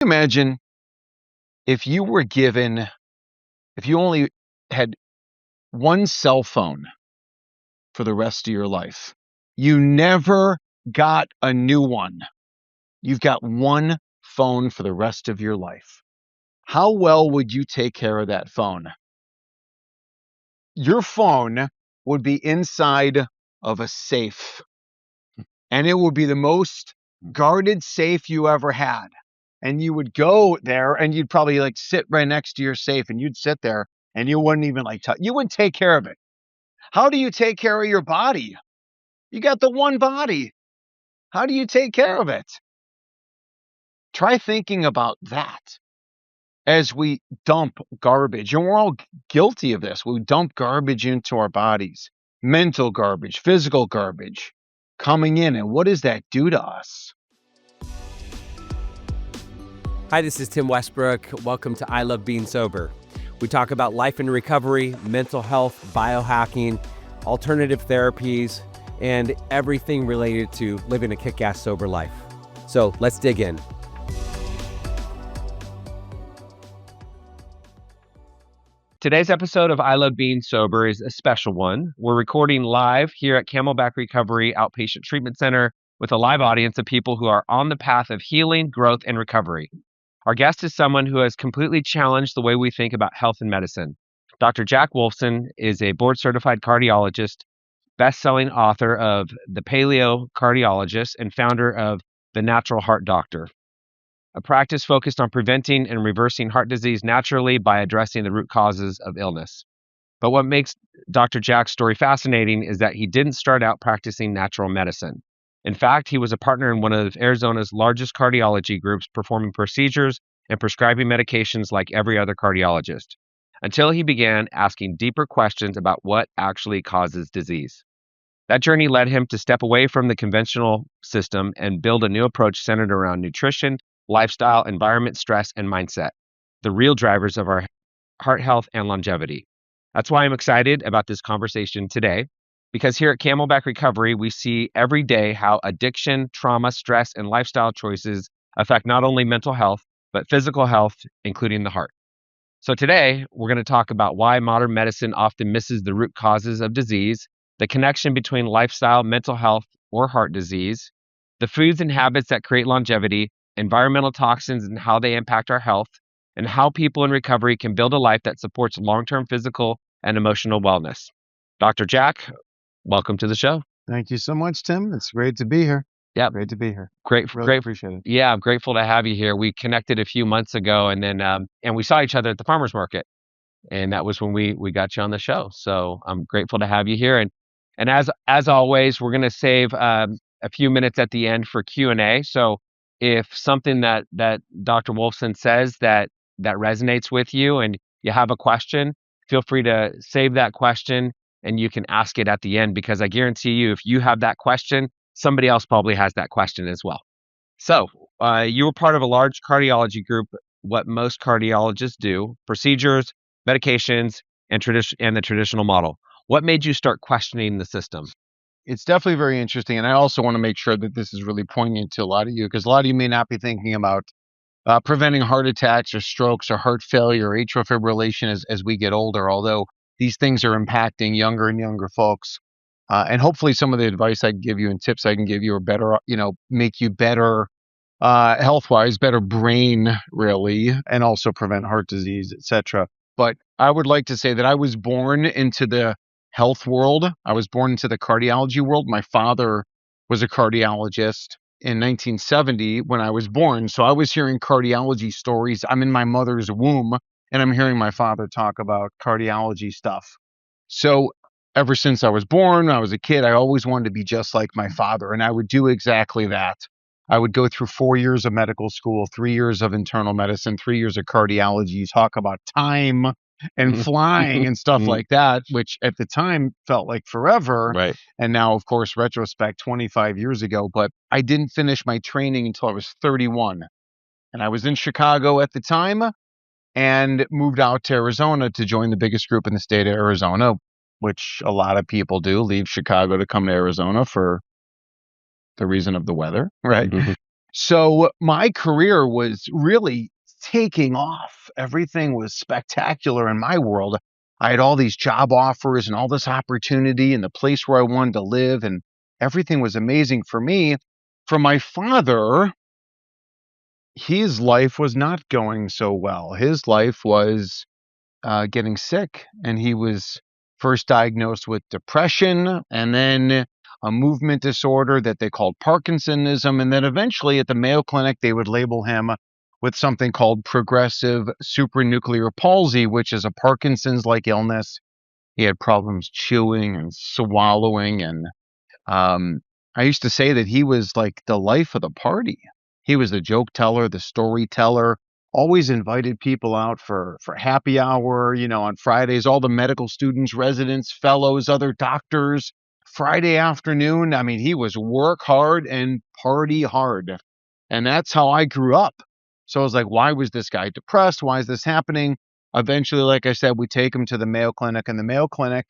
Imagine if you only had one cell phone for the rest of your life. You never got a new one. You've got one phone for the rest of your life. How well would you take care of that phone? Your phone would be inside of a safe, and it would be the most guarded safe you ever had. And you would go there and you'd probably sit right next to your safe, and you'd sit there and you wouldn't even touch. You wouldn't take care of it. How do you take care of your body? You got the one body. How do you take care of it? Try thinking about that as we dump garbage. And we're all guilty of this. We dump garbage into our bodies. Mental garbage, physical garbage coming in. And what does that do to us? Hi, this is Tim Westbrook. Welcome to I Love Being Sober. We talk about life and recovery, mental health, biohacking, alternative therapies, and everything related to living a kick-ass sober life. So let's dig in. Today's episode of I Love Being Sober is a special one. We're recording live here at Camelback Recovery Outpatient Treatment Center with a live audience of people who are on the path of healing, growth, and recovery. Our guest is someone who has completely challenged the way we think about health and medicine. Dr. Jack Wolfson is a board-certified cardiologist, best-selling author of The Paleo Cardiologist, and founder of The Natural Heart Doctor, a practice focused on preventing and reversing heart disease naturally by addressing the root causes of illness. But what makes Dr. Jack's story fascinating is that he didn't start out practicing natural medicine. In fact, he was a partner in one of Arizona's largest cardiology groups, performing procedures and prescribing medications like every other cardiologist, until he began asking deeper questions about what actually causes disease. That journey led him to step away from the conventional system and build a new approach centered around nutrition, lifestyle, environment, stress, and mindset, the real drivers of our heart health and longevity. That's why I'm excited about this conversation today, because here at Camelback Recovery, we see every day how addiction, trauma, stress, and lifestyle choices affect not only mental health, but physical health, including the heart. So today, we're going to talk about why modern medicine often misses the root causes of disease, the connection between lifestyle, mental health, or heart disease, the foods and habits that create longevity, environmental toxins and how they impact our health, and how people in recovery can build a life that supports long-term physical and emotional wellness. Dr. Jack, welcome to the show. Thank you so much, Tim. It's great to be here. Yeah, great to be here. Great, Really great. Appreciate it. Yeah, I'm grateful to have you here. We connected a few months ago, and then and we saw each other at the farmers market, and that was when we got you on the show. So I'm grateful to have you here. And as always, we're going to save a few minutes at the end for Q&A. So if something that Dr. Wolfson says that resonates with you and you have a question, feel free to save that question and you can ask it at the end, because I guarantee you, if you have that question, somebody else probably has that question as well. So you were part of a large cardiology group, what most cardiologists do, procedures, medications, and the traditional model. What made you start questioning the system? It's definitely very interesting. And I also want to make sure that this is really poignant to a lot of you, because a lot of you may not be thinking about preventing heart attacks or strokes or heart failure or atrial fibrillation as we get older, although these things are impacting younger and younger folks. And hopefully some of the advice I can give you and tips I can give you are better, make you better health-wise, better brain, really, and also prevent heart disease, etc. But I would like to say that I was born into the health world. I was born into the cardiology world. My father was a cardiologist in 1970 when I was born. So I was hearing cardiology stories. I'm in my mother's womb and I'm hearing my father talk about cardiology stuff. So ever since I was born, I was a kid, I always wanted to be just like my father. And I would do exactly that. I would go through 4 years of medical school, 3 years of internal medicine, 3 years of cardiology. You talk about time and flying and stuff like that, which at the time felt like forever. Right. And now, of course, retrospect 25 years ago, but I didn't finish my training until I was 31. And I was in Chicago at the time and moved out to Arizona to join the biggest group in the state of Arizona, which a lot of people do, leave Chicago to come to Arizona for the reason of the weather, right? So my career was really taking off. Everything was spectacular in my world. I had all these job offers and all this opportunity and the place where I wanted to live, and everything was amazing for me. For my father, his life was not going so well. His life was getting sick, and he was first diagnosed with depression, and then a movement disorder that they called Parkinsonism, and then eventually at the Mayo Clinic they would label him with something called progressive supranuclear palsy, which is a Parkinson's-like illness. He had problems chewing and swallowing, and um, I used to say that he was like the life of the party. He was the joke teller, the storyteller, always invited people out for happy hour, on Fridays, all the medical students, residents, fellows, other doctors. Friday afternoon, I mean, he was work hard and party hard. And that's how I grew up. So I was like, why was this guy depressed? Why is this happening? Eventually, like I said, we take him to the Mayo Clinic, and the Mayo Clinic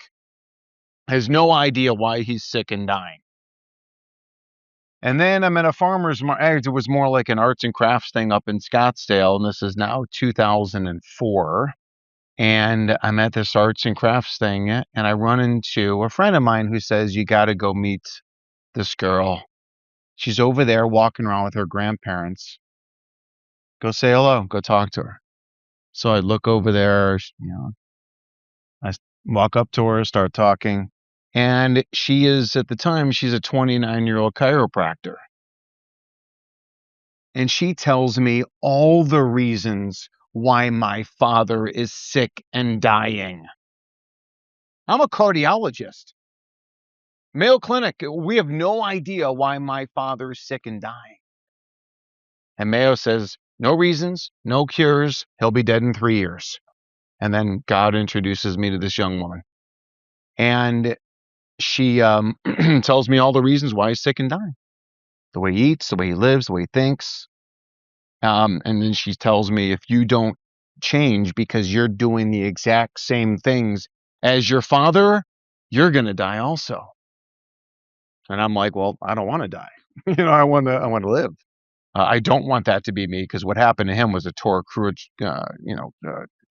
has no idea why he's sick and dying. And then I'm at a farmer's market. It was more like an arts and crafts thing up in Scottsdale, and this is now 2004. And I'm at this arts and crafts thing, and I run into a friend of mine who says, "You got to go meet this girl. She's over there walking around with her grandparents. Go say hello. Go talk to her." So I look over there, I walk up to her, start talking, and she is, at the time, she's a 29-year-old chiropractor. And she tells me all the reasons why my father is sick and dying. I'm a cardiologist. Mayo Clinic, we have no idea why my father is sick and dying. And Mayo says, no reasons, no cures. He'll be dead in 3 years. And then God introduces me to this young woman. And she tells me all the reasons why he's sick and dying. The way he eats, the way he lives, the way he thinks. And then she tells me, if you don't change because you're doing the exact same things as your father, you're going to die also. And I'm like, well, I don't want to die. I want to live. I don't want that to be me, because what happened to him was a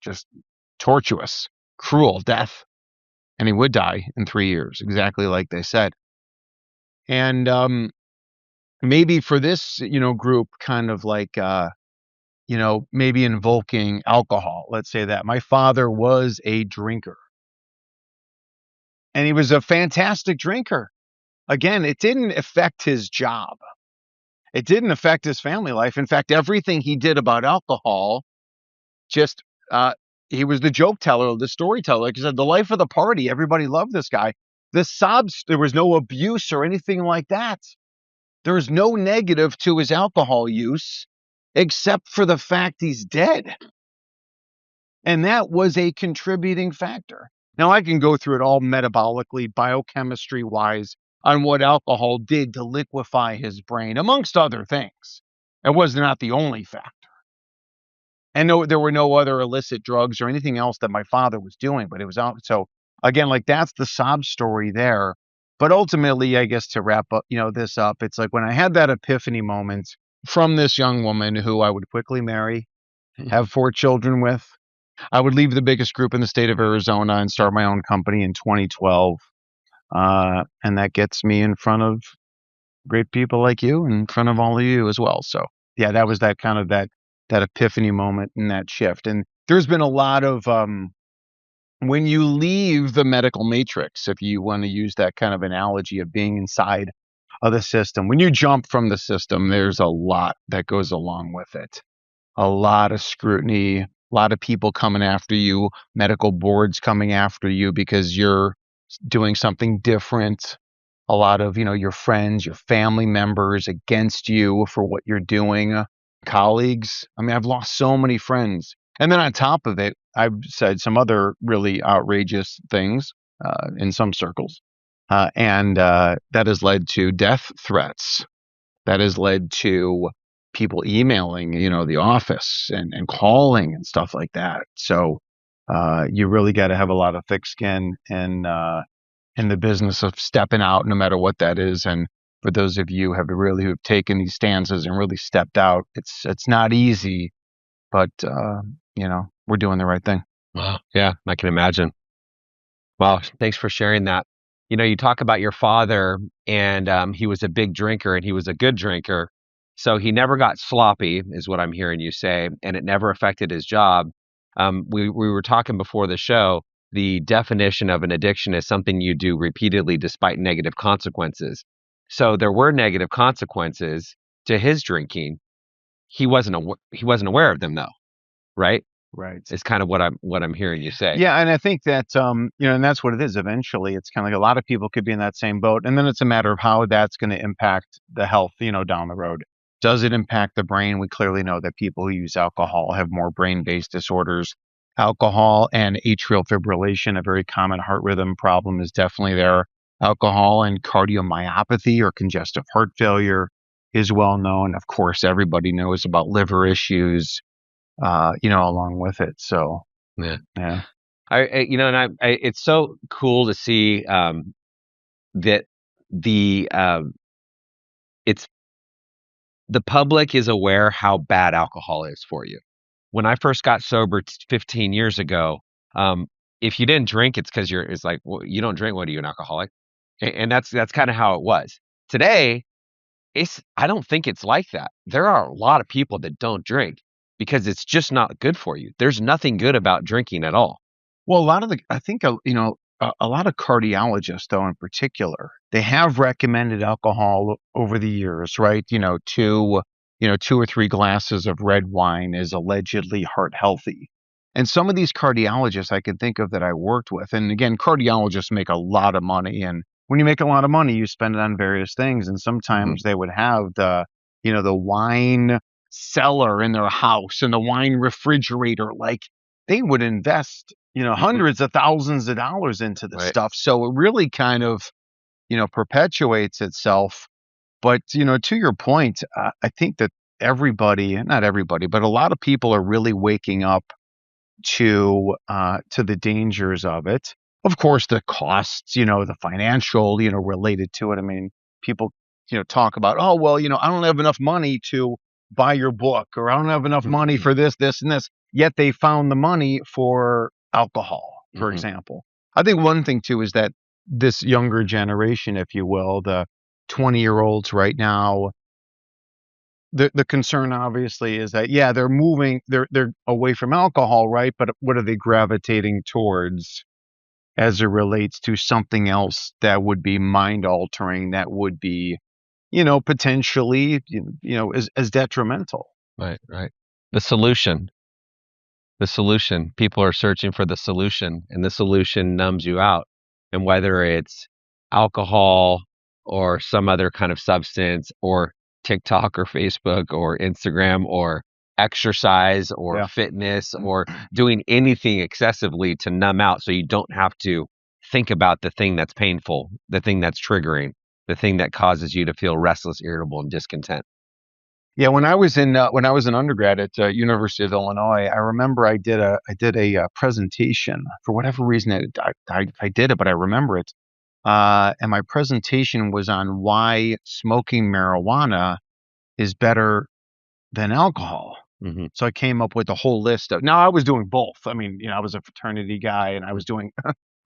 just tortuous, cruel death. And he would die in 3 years, exactly like they said. And maybe for this, group, kind of like, maybe invoking alcohol. Let's say that my father was a drinker, and he was a fantastic drinker. Again, it didn't affect his job. It didn't affect his family life. In fact, everything he did about alcohol, just, he was the joke teller, the storyteller. Like I said, the life of the party. Everybody loved this guy. There was no abuse or anything like that. There was no negative to his alcohol use, except for the fact he's dead. And that was a contributing factor. Now, I can go through it all metabolically, biochemistry wise, on what alcohol did to liquefy his brain, amongst other things. It was not the only factor. And no, there were no other illicit drugs or anything else that my father was doing, but it was out. So again, like, that's the sob story there. But ultimately, I guess, to wrap up, this up, it's like when I had that epiphany moment from this young woman who I would quickly marry, have 4 children with. I would leave the biggest group in the state of Arizona and start my own company in 2012. And that gets me in front of great people like you, and in front of all of you as well. So yeah, that was that kind of that epiphany moment and that shift. And there's been a lot of, when you leave the medical matrix, if you want to use that kind of analogy of being inside of the system, when you jump from the system, there's a lot that goes along with it. A lot of scrutiny, a lot of people coming after you, medical boards coming after you because you're doing something different. A lot of, your friends, your family members against you for what you're doing, colleagues. I mean, I've lost so many friends. And then on top of it, I've said some other really outrageous things in some circles. And that has led to death threats. That has led to people emailing, the office and calling and stuff like that. So you really got to have a lot of thick skin and in the business of stepping out, no matter what that is. And for those of you who've taken these stances and really stepped out. It's not easy, but we're doing the right thing. Wow. Yeah, I can imagine. Well, thanks for sharing that. You talk about your father, and he was a big drinker, and he was a good drinker. So he never got sloppy, is what I'm hearing you say, and it never affected his job. We were talking before the show. The definition of an addiction is something you do repeatedly despite negative consequences. So there were negative consequences to his drinking. He wasn't aware of them though, right? Right. Is kind of what I'm hearing you say. Yeah, and I think that and that's what it is. Eventually, it's kind of like a lot of people could be in that same boat, and then it's a matter of how that's going to impact the health, down the road. Does it impact the brain? We clearly know that people who use alcohol have more brain-based disorders. Alcohol and atrial fibrillation, a very common heart rhythm problem, is definitely there. Alcohol and cardiomyopathy or congestive heart failure is well known. Of course, everybody knows about liver issues, along with it. So, Yeah. yeah. It's so cool to see that the it's the public is aware how bad alcohol is for you. When I first got sober 15 years ago, if you didn't drink, it's like, well, you don't drink. What are you, an alcoholic? And that's kind of how it was. Today, I don't think it's like that. There are a lot of people that don't drink because it's just not good for you. There's nothing good about drinking at all. Well, I think, a lot of cardiologists, though, in particular, they have recommended alcohol over the years, right? 2 or 3 glasses of red wine is allegedly heart healthy. And some of these cardiologists I can think of that I worked with, and again, cardiologists make a lot of money. And when you make a lot of money, you spend it on various things. And sometimes they would have the wine cellar in their house and the wine refrigerator. Like they would invest hundreds of thousands of dollars into this Right. stuff. So it really kind of, perpetuates itself. But, to your point, I think that not everybody, but a lot of people are really waking up to the dangers of it. Of course, the costs, the financial, related to it. I mean, people, talk about, oh, well, I don't have enough money to buy your book, or I don't have enough money for this, and this. Yet they found the money for alcohol, for example. I think one thing too is that this younger generation, if you will, the 20-year-olds right now, the concern obviously is that they're away from alcohol, right? But what are they gravitating towards as it relates to something else that would be mind altering, that would be, potentially, as detrimental. Right. The solution. People are searching for the solution, and the solution numbs you out. And whether it's alcohol or some other kind of substance, or TikTok or Facebook or Instagram, or exercise or fitness, or doing anything excessively to numb out so you don't have to think about the thing that's painful, the thing that's triggering, the thing that causes you to feel restless, irritable, and discontent. Yeah, when I was in undergrad at University of Illinois, I remember I did a presentation. For whatever reason, I did it, but I remember it. And my presentation was on why smoking marijuana is better than alcohol. So I came up with a whole list of. Now I was doing both. I mean, I was a fraternity guy, and I was doing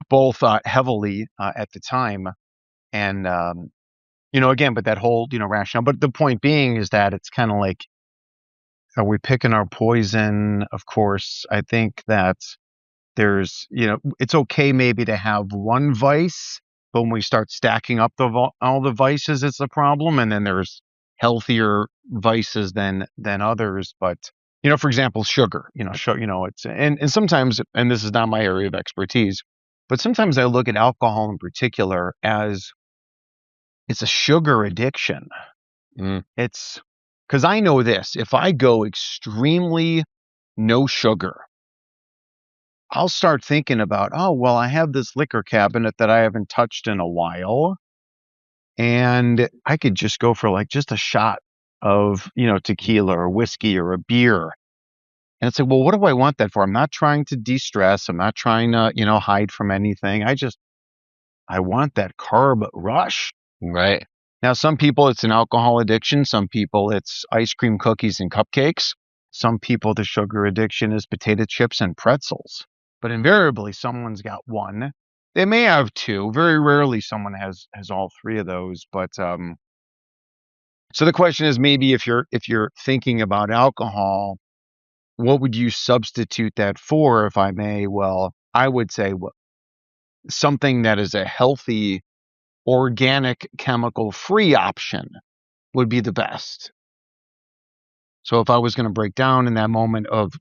both heavily at the time. And again, but that whole rationale. But the point being is that it's kind of like, are we picking our poison? Of course, I think that there's, it's okay maybe to have one vice, but when we start stacking up all the vices, it's a problem. And then there's healthier vices than others. But for example, sugar. It's and sometimes, and this is not my area of expertise, but sometimes I look at alcohol in particular as it's a sugar addiction. It's because I know this: if I go extremely no sugar, I'll start thinking about, oh, well, I have this liquor cabinet that I haven't touched in a while, and I could just go for like just a shot of, tequila or whiskey or a beer. And it's like, well, what do I want that for? I'm not trying to de-stress. I'm not trying to, hide from anything. I want that carb rush. Right. Now, some people it's an alcohol addiction. Some people it's ice cream, cookies, and cupcakes. Some people the sugar addiction is potato chips and pretzels. But invariably, someone's got one. They may have two. Very rarely, someone has all three of those. But so the question is, maybe if you're thinking about alcohol, what would you substitute that for, if I may? Well, I would say something that is a healthy, organic, chemical-free option would be the best. So if I was going to break down in that moment of,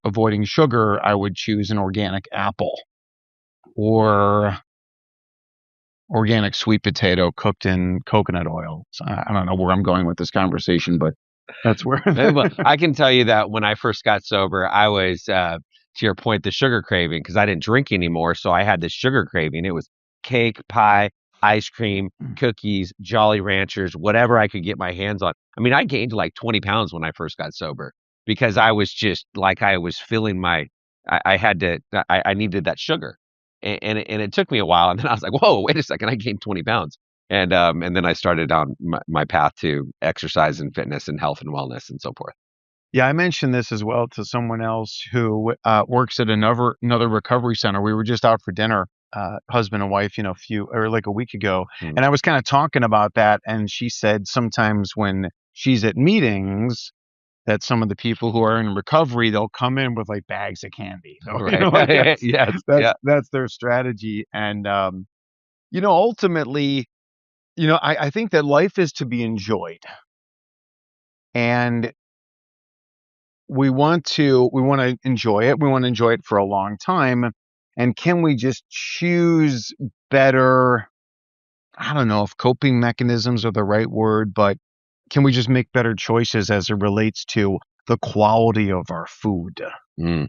avoiding sugar, I would choose an organic apple or organic sweet potato cooked in coconut oil. So I don't know where I'm going with this conversation, but that's where. Well, I can tell you that when I first got sober, I was, to your point, the sugar craving, because I didn't drink anymore. So I had this sugar craving. It was cake, pie, ice cream, cookies, Jolly Ranchers, whatever I could get my hands on. I mean, I gained like 20 pounds when I first got sober because I was just like, I was feeling I had to, I needed that sugar. And it took me a while. And then I was like, whoa, wait a second, I gained 20 pounds. And then I started on my path to exercise and fitness and health and wellness and so forth. Yeah, I mentioned this as well to someone else who works at another recovery center. We were just out for dinner, husband and wife, like a week ago, and I was kind of talking about that, and she said sometimes when she's at meetings, that some of the people who are in recovery, they'll come in with like bags of candy. So, Right. Yes. Yeah. that's their strategy, and ultimately, I think that life is to be enjoyed, and we want to enjoy it. We want to enjoy it for a long time. And can we just choose better? I don't know if coping mechanisms are the right word, but can we just make better choices as it relates to the quality of our food? Mm.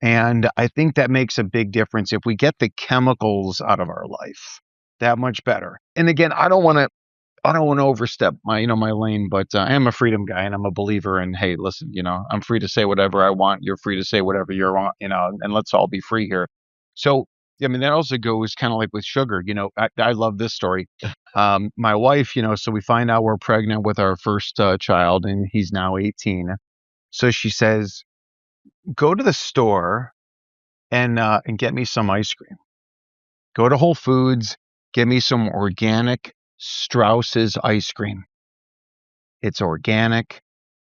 And I think that makes a big difference. If we get the chemicals out of our life, that much better. And again, I don't want to overstep my lane, but I am a freedom guy and I'm a believer in, hey, listen, I'm free to say whatever I want. You're free to say whatever you want, and let's all be free here. So, I mean, that also goes kind of like with sugar. I love this story. My wife, so we find out we're pregnant with our first child and he's now 18. So she says, go to the store and get me some ice cream. Go to Whole Foods, get me some organic Strauss's ice cream. It's organic,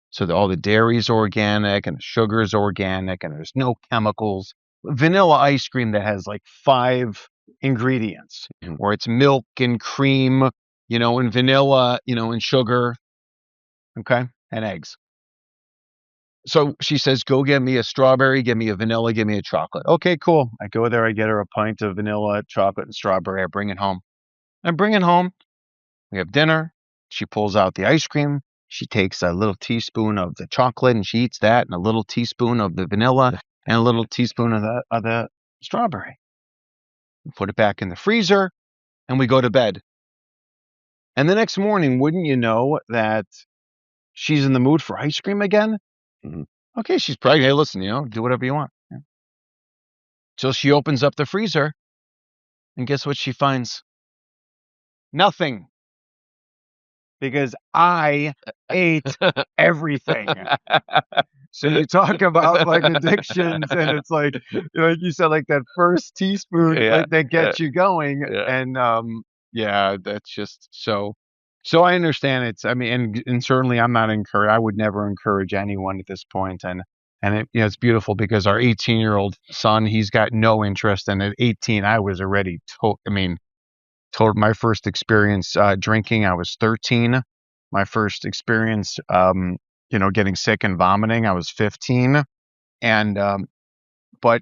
so all the dairy is organic and the sugar is organic and there's no chemicals. Vanilla ice cream that has like 5 ingredients, or it's milk and cream, and vanilla, and sugar, okay, and eggs. So she says, go get me a strawberry, get me a vanilla, give me a chocolate. Okay, cool. I go there, I get her a pint of vanilla, chocolate, and strawberry. I bring it home. I bring it home. We have dinner. She pulls out the ice cream. She takes a little teaspoon of the chocolate and she eats that, and a little teaspoon of the vanilla, and a little teaspoon of the strawberry. We put it back in the freezer, and we go to bed. And the next morning, wouldn't you know that she's in the mood for ice cream again? Mhm. Okay, she's pregnant. Hey, listen, do whatever you want. Yeah. So she opens up the freezer, and guess what she finds? Nothing. Because I ate everything. So you talk about like addictions, and it's like you said, like that first teaspoon Yeah. that gets you going, Yeah. and yeah, that's just so. So I understand it's. I mean, and certainly I'm not encourage. I would never encourage anyone at this point, and it's beautiful because our 18-year-old son, he's got no interest, and at 18, I was already. I mean, told my first experience drinking, I was 13. My first experience, getting sick and vomiting, I was 15. And but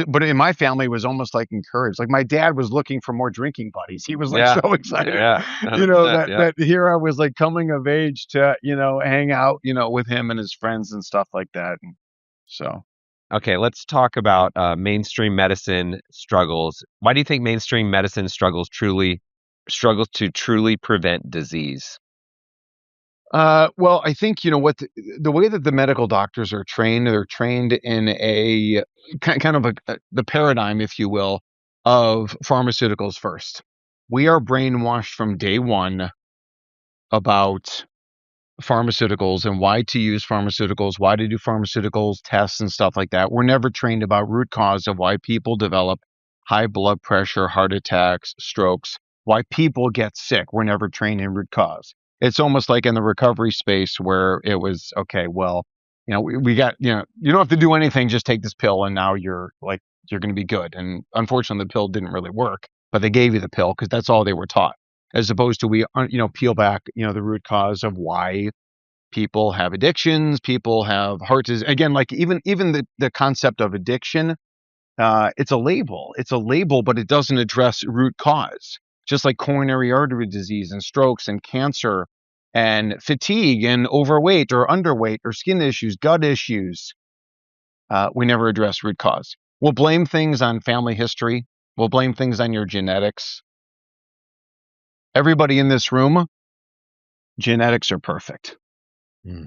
but in my family, it was almost like encouraged. Like my dad was looking for more drinking buddies. He was like Yeah. so excited, Yeah. 100%. Yeah. that here I was like coming of age to hang out with him and his friends and stuff like that. And so. Okay, let's talk about mainstream medicine struggles. Why do you think mainstream medicine struggles to truly prevent disease? Well, I think what the way that the medical doctors are trained, they're trained in a kind of the paradigm, if you will, of pharmaceuticals first. We are brainwashed from day one about pharmaceuticals and why to use pharmaceuticals, why to do pharmaceuticals tests and stuff like that. We're never trained about root cause of why people develop high blood pressure, heart attacks, strokes, why people get sick. We're never trained in root cause. It's almost like in the recovery space where it was, okay, well, we got, you don't have to do anything, just take this pill and now you're going to be good. And unfortunately, the pill didn't really work, but they gave you the pill because that's all they were taught, as opposed to we peel back the root cause of why people have addictions, people have heart disease. Again, like even the concept of addiction, it's a label, but it doesn't address root cause. Just like coronary artery disease and strokes and cancer and fatigue and overweight or underweight or skin issues, gut issues, we never address root cause. We'll blame things on family history. We'll blame things on your genetics. Everybody in this room, genetics are perfect.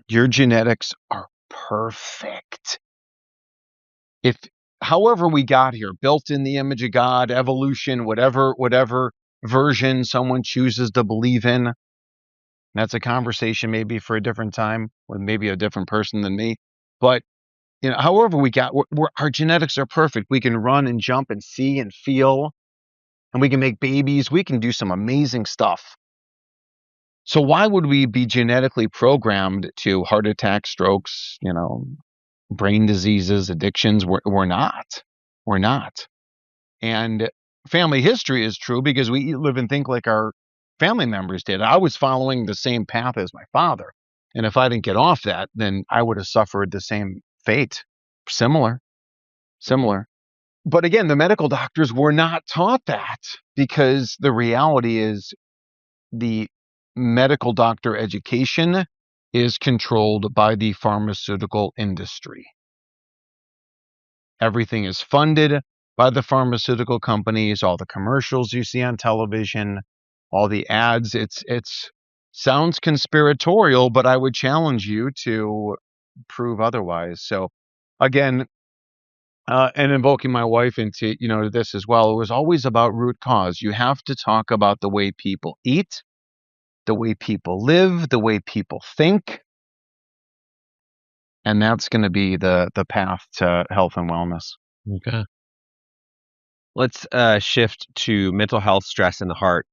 Your genetics are perfect. If, however we got here, built in the image of God, evolution, whatever version someone chooses to believe in, that's a conversation maybe for a different time with maybe a different person than me. But however we got, our genetics are perfect. We can run and jump and see and feel, and we can make babies. We can do some amazing stuff. So why would we be genetically programmed to heart attacks, strokes, brain diseases, addictions? We're not. We're not. And family history is true because we live and think like our family members did. I was following the same path as my father. And if I didn't get off that, then I would have suffered the same fate. Similar. But again, the medical doctors were not taught that, because the reality is the medical doctor education is controlled by the pharmaceutical industry. Everything is funded by the pharmaceutical companies, all the commercials you see on television, all the ads. It's sounds conspiratorial, but I would challenge you to prove otherwise. So again, and invoking my wife into this as well, it was always about root cause. You have to talk about the way people eat, the way people live, the way people think, and that's going to be the path to health and wellness. Okay. Let's shift to mental health, stress, and the heart.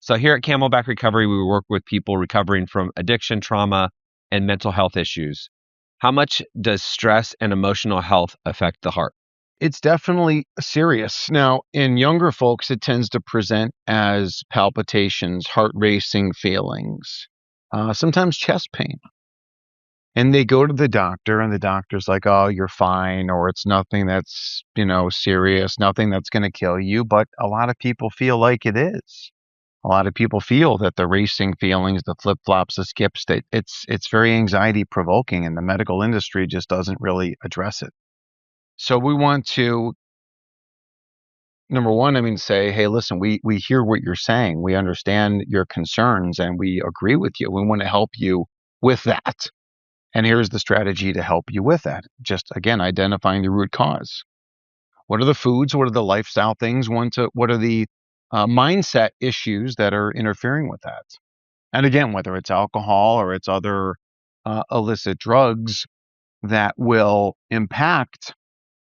So here at Camelback Recovery, we work with people recovering from addiction, trauma, and mental health issues. How much does stress and emotional health affect the heart? It's definitely serious. Now, in younger folks, it tends to present as palpitations, heart racing feelings, sometimes chest pain. And they go to the doctor, and the doctor's like, oh, you're fine, or it's nothing that's, serious, nothing that's going to kill you. But a lot of people feel like it is. A lot of people feel that the racing feelings, the flip-flops, the skips, that it's very anxiety provoking, and the medical industry just doesn't really address it. So we want to, number one, say, hey, listen, we hear what you're saying. We understand your concerns and we agree with you. We want to help you with that. And here's the strategy to help you with that. Just, again, identifying the root cause. What are the foods? What are the lifestyle things? What are the mindset issues that are interfering with that? And again, whether it's alcohol or it's other illicit drugs that will impact,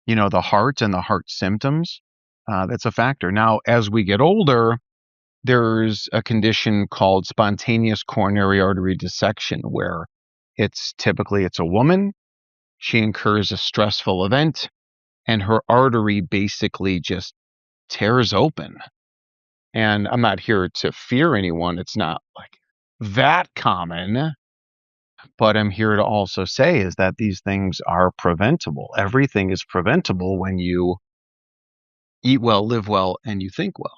the heart and the heart symptoms, that's a factor. Now, as we get older, there's a condition called spontaneous coronary artery dissection, where it's a woman. She incurs a stressful event and her artery basically just tears open. And I'm not here to fear anyone. It's not like that common. But I'm here to also say is that these things are preventable. Everything is preventable when you eat well, live well, and you think well.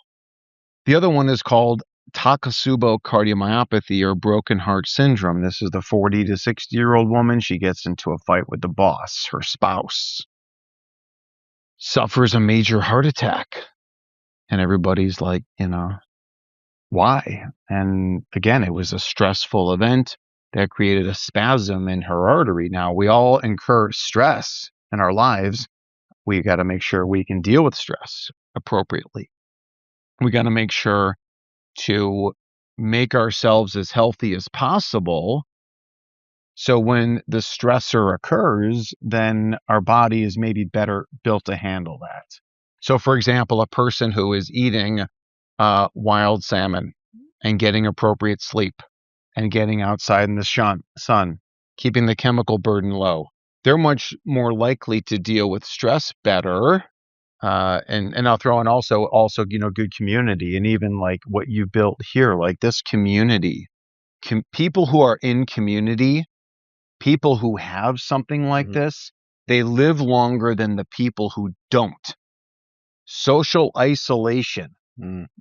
The other one is called Takotsubo cardiomyopathy, or broken heart syndrome. This is the 40 to 60-year-old woman. She gets into a fight with the boss. Her spouse suffers a major heart attack. And everybody's like, why? And again, it was a stressful event that created a spasm in her artery. Now, we all incur stress in our lives. We got to make sure we can deal with stress appropriately. We got to make sure to make ourselves as healthy as possible. So when the stressor occurs, then our body is maybe better built to handle that. So, for example, a person who is eating wild salmon and getting appropriate sleep and getting outside in the sun, keeping the chemical burden low, they're much more likely to deal with stress better. And I'll throw in also good community, and even like what you built here, like this community, people who are in community, people who have something like this, they live longer than the people who don't. Social isolation,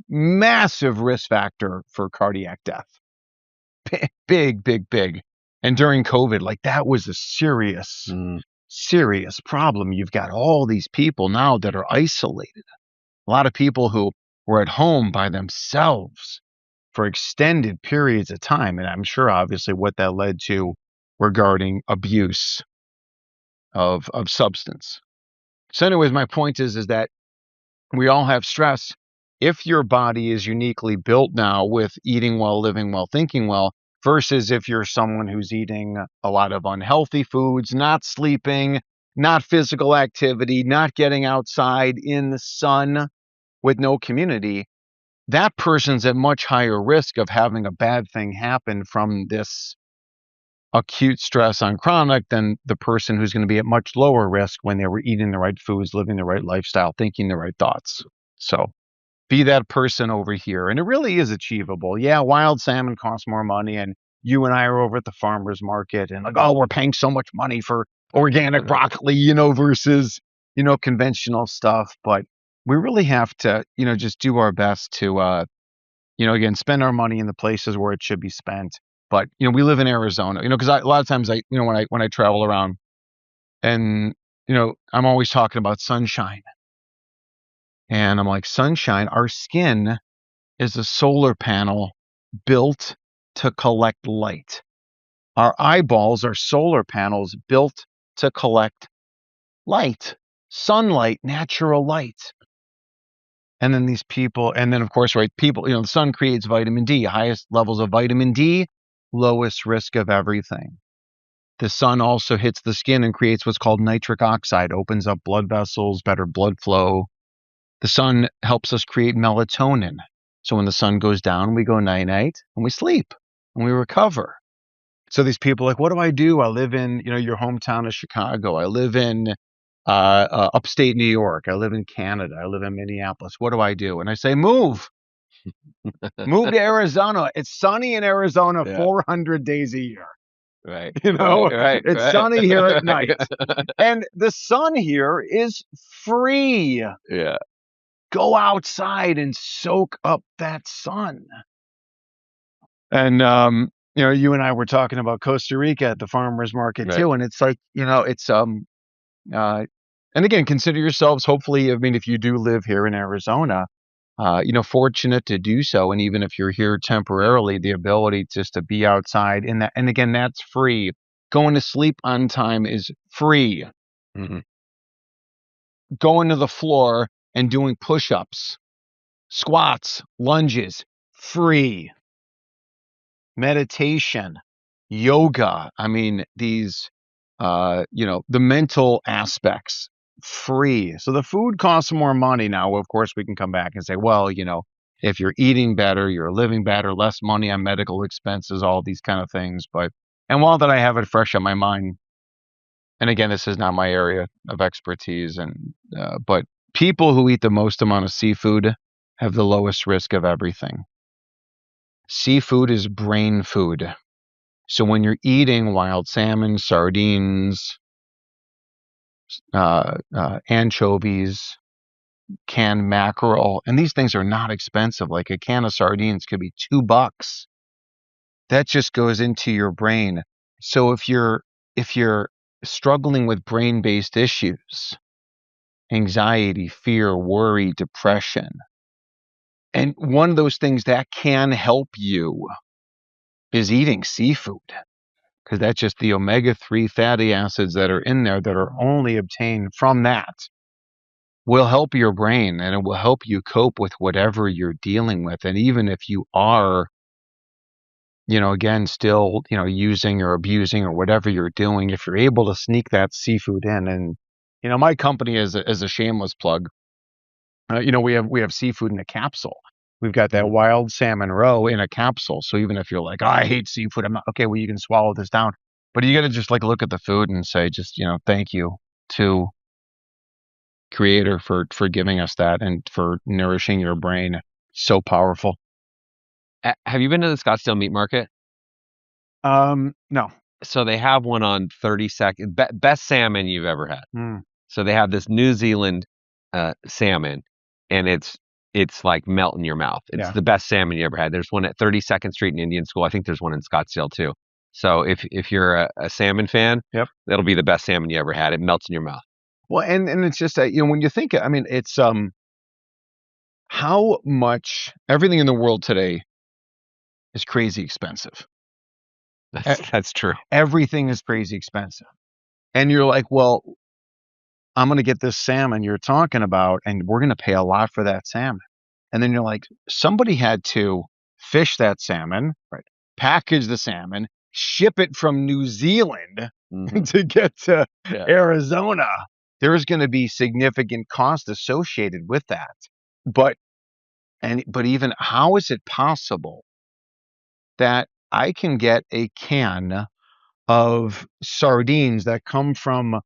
massive risk factor for cardiac death. Big, big, big. And during COVID, like that was a serious problem. You've got all these people now that are isolated. A lot of people who were at home by themselves for extended periods of time. And I'm sure obviously what that led to regarding abuse of substance. So anyways, my point is that we all have stress. If your body is uniquely built now with eating well, living well, thinking well, versus if you're someone who's eating a lot of unhealthy foods, not sleeping, not physical activity, not getting outside in the sun with no community, that person's at much higher risk of having a bad thing happen from this acute stress on chronic than the person who's going to be at much lower risk when they were eating the right foods, living the right lifestyle, thinking the right thoughts. So be that person over here. And it really is achievable. Yeah, wild salmon costs more money. And you and I are over at the farmer's market and like, oh, we're paying so much money for organic broccoli, versus, conventional stuff. But we really have to, just do our best to, again, spend our money in the places where it should be spent. But, we live in Arizona, because a lot of times when I travel around and, I'm always talking about sunshine. And I'm like, sunshine, our skin is a solar panel built to collect light. Our eyeballs are solar panels built to collect light, sunlight, natural light. And then of course, right, people, the sun creates vitamin D, highest levels of vitamin D, lowest risk of everything. The sun also hits the skin and creates what's called nitric oxide, opens up blood vessels, better blood flow. The sun helps us create melatonin. So when the sun goes down, we go night-night and we sleep and we recover. So these people are like, what do I do? I live in, your hometown of Chicago. I live in upstate New York. I live in Canada. I live in Minneapolis. What do I do? And I say, move to Arizona. It's sunny in Arizona 400 days a year. Right. It's sunny here at night. And the sun here is free. Yeah. Go outside and soak up that sun. And, you and I were talking about Costa Rica at the farmer's market too. And it's like, it's, and again, consider yourselves, hopefully, I mean, if you do live here in Arizona, fortunate to do so. And even if you're here temporarily, the ability just to be outside in that. And again, that's free. Going to sleep on time is free. Mm-hmm. Going to the floor and doing push-ups, squats, lunges, free. Meditation, yoga. I mean, these, the mental aspects, free. So the food costs more money now. Of course, we can come back and say, well, if you're eating better, you're living better, less money on medical expenses, all these kind of things. And while that I have it fresh on my mind, and again, this is not my area of expertise, but people who eat the most amount of seafood have the lowest risk of everything. Seafood is brain food. So when you're eating wild salmon, sardines, anchovies, canned mackerel, and these things are not expensive. Like a can of sardines could be $2. That just goes into your brain. So if you're struggling with brain-based issues, anxiety, fear, worry, depression, and one of those things that can help you is eating seafood, because that's just the omega-3 fatty acids that are in there that are only obtained from that will help your brain, and it will help you cope with whatever you're dealing with. And even if you are again, still, using or abusing or whatever you're doing, if you're able to sneak that seafood in. And, my company is a shameless plug. We have seafood in a capsule. We've got that wild salmon roe in a capsule. So even if you're like, oh, I hate seafood, I'm not okay. Well, you can swallow this down, but you got to just like look at the food and say, just thank you to Creator for giving us that and for nourishing your brain. So powerful. Have you been to the Scottsdale meat market? No. So they have one on 32nd, best salmon you've ever had. So they have this New Zealand salmon, and it's like melt in your mouth. It's the best salmon you ever had. There's one at 32nd Street in Indian School. I think there's one in Scottsdale too. So if you're a salmon fan, that'll be the best salmon you ever had. It melts in your mouth. Well, and it's just that, when you think, I mean, it's how much everything in the world today is crazy expensive. That's true. Everything is crazy expensive. And you're like, well, I'm going to get this salmon you're talking about, and we're going to pay a lot for that salmon. And then you're like, somebody had to fish that salmon, right? Package the salmon, ship it from New Zealand to get to Arizona. There's going to be significant cost associated with that. But even how is it possible that I can get a can of sardines that come from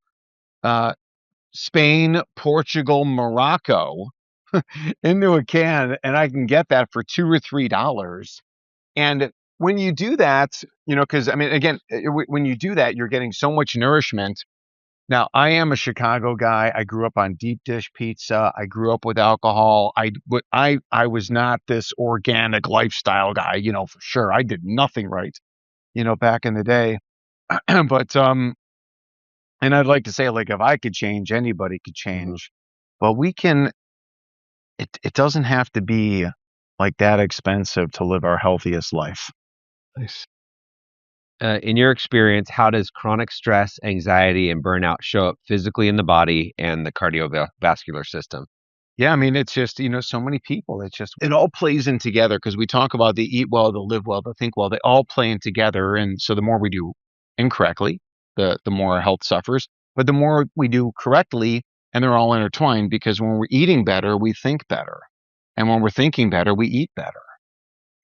Spain, Portugal, Morocco into a can, and I can get that for $2 or $3? And when you do that, because I mean, again, when you do that, you're getting so much nourishment. Now, I am a Chicago guy. I grew up on deep dish pizza. I grew up with alcohol. I was not this organic lifestyle guy, for sure. I did nothing right, back in the day. But and I'd like to say, like, if I could change, anybody could change. But we can. It doesn't have to be like that expensive to live our healthiest life. Nice. In your experience, how does chronic stress, anxiety, and burnout show up physically in the body and the cardiovascular system? Yeah, I mean, it's just, so many people, it all plays in together, because we talk about the eat well, the live well, the think well, they all play in together. And so the more we do incorrectly, the more our health suffers. But the more we do correctly, and they're all intertwined, because when we're eating better, we think better. And when we're thinking better, we eat better.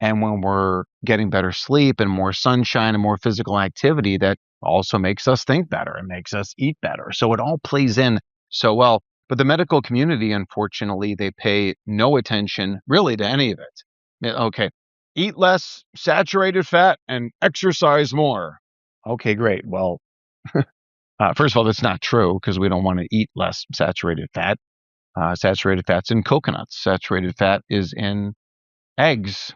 And when we're getting better sleep and more sunshine and more physical activity, that also makes us think better and makes us eat better. So it all plays in so well. But the medical community, unfortunately, they pay no attention really to any of it. Okay, eat less saturated fat and exercise more. Okay, great. Well, first of all, that's not true, because we don't want to eat less saturated fat. Saturated fat's in coconuts. Saturated fat is in eggs.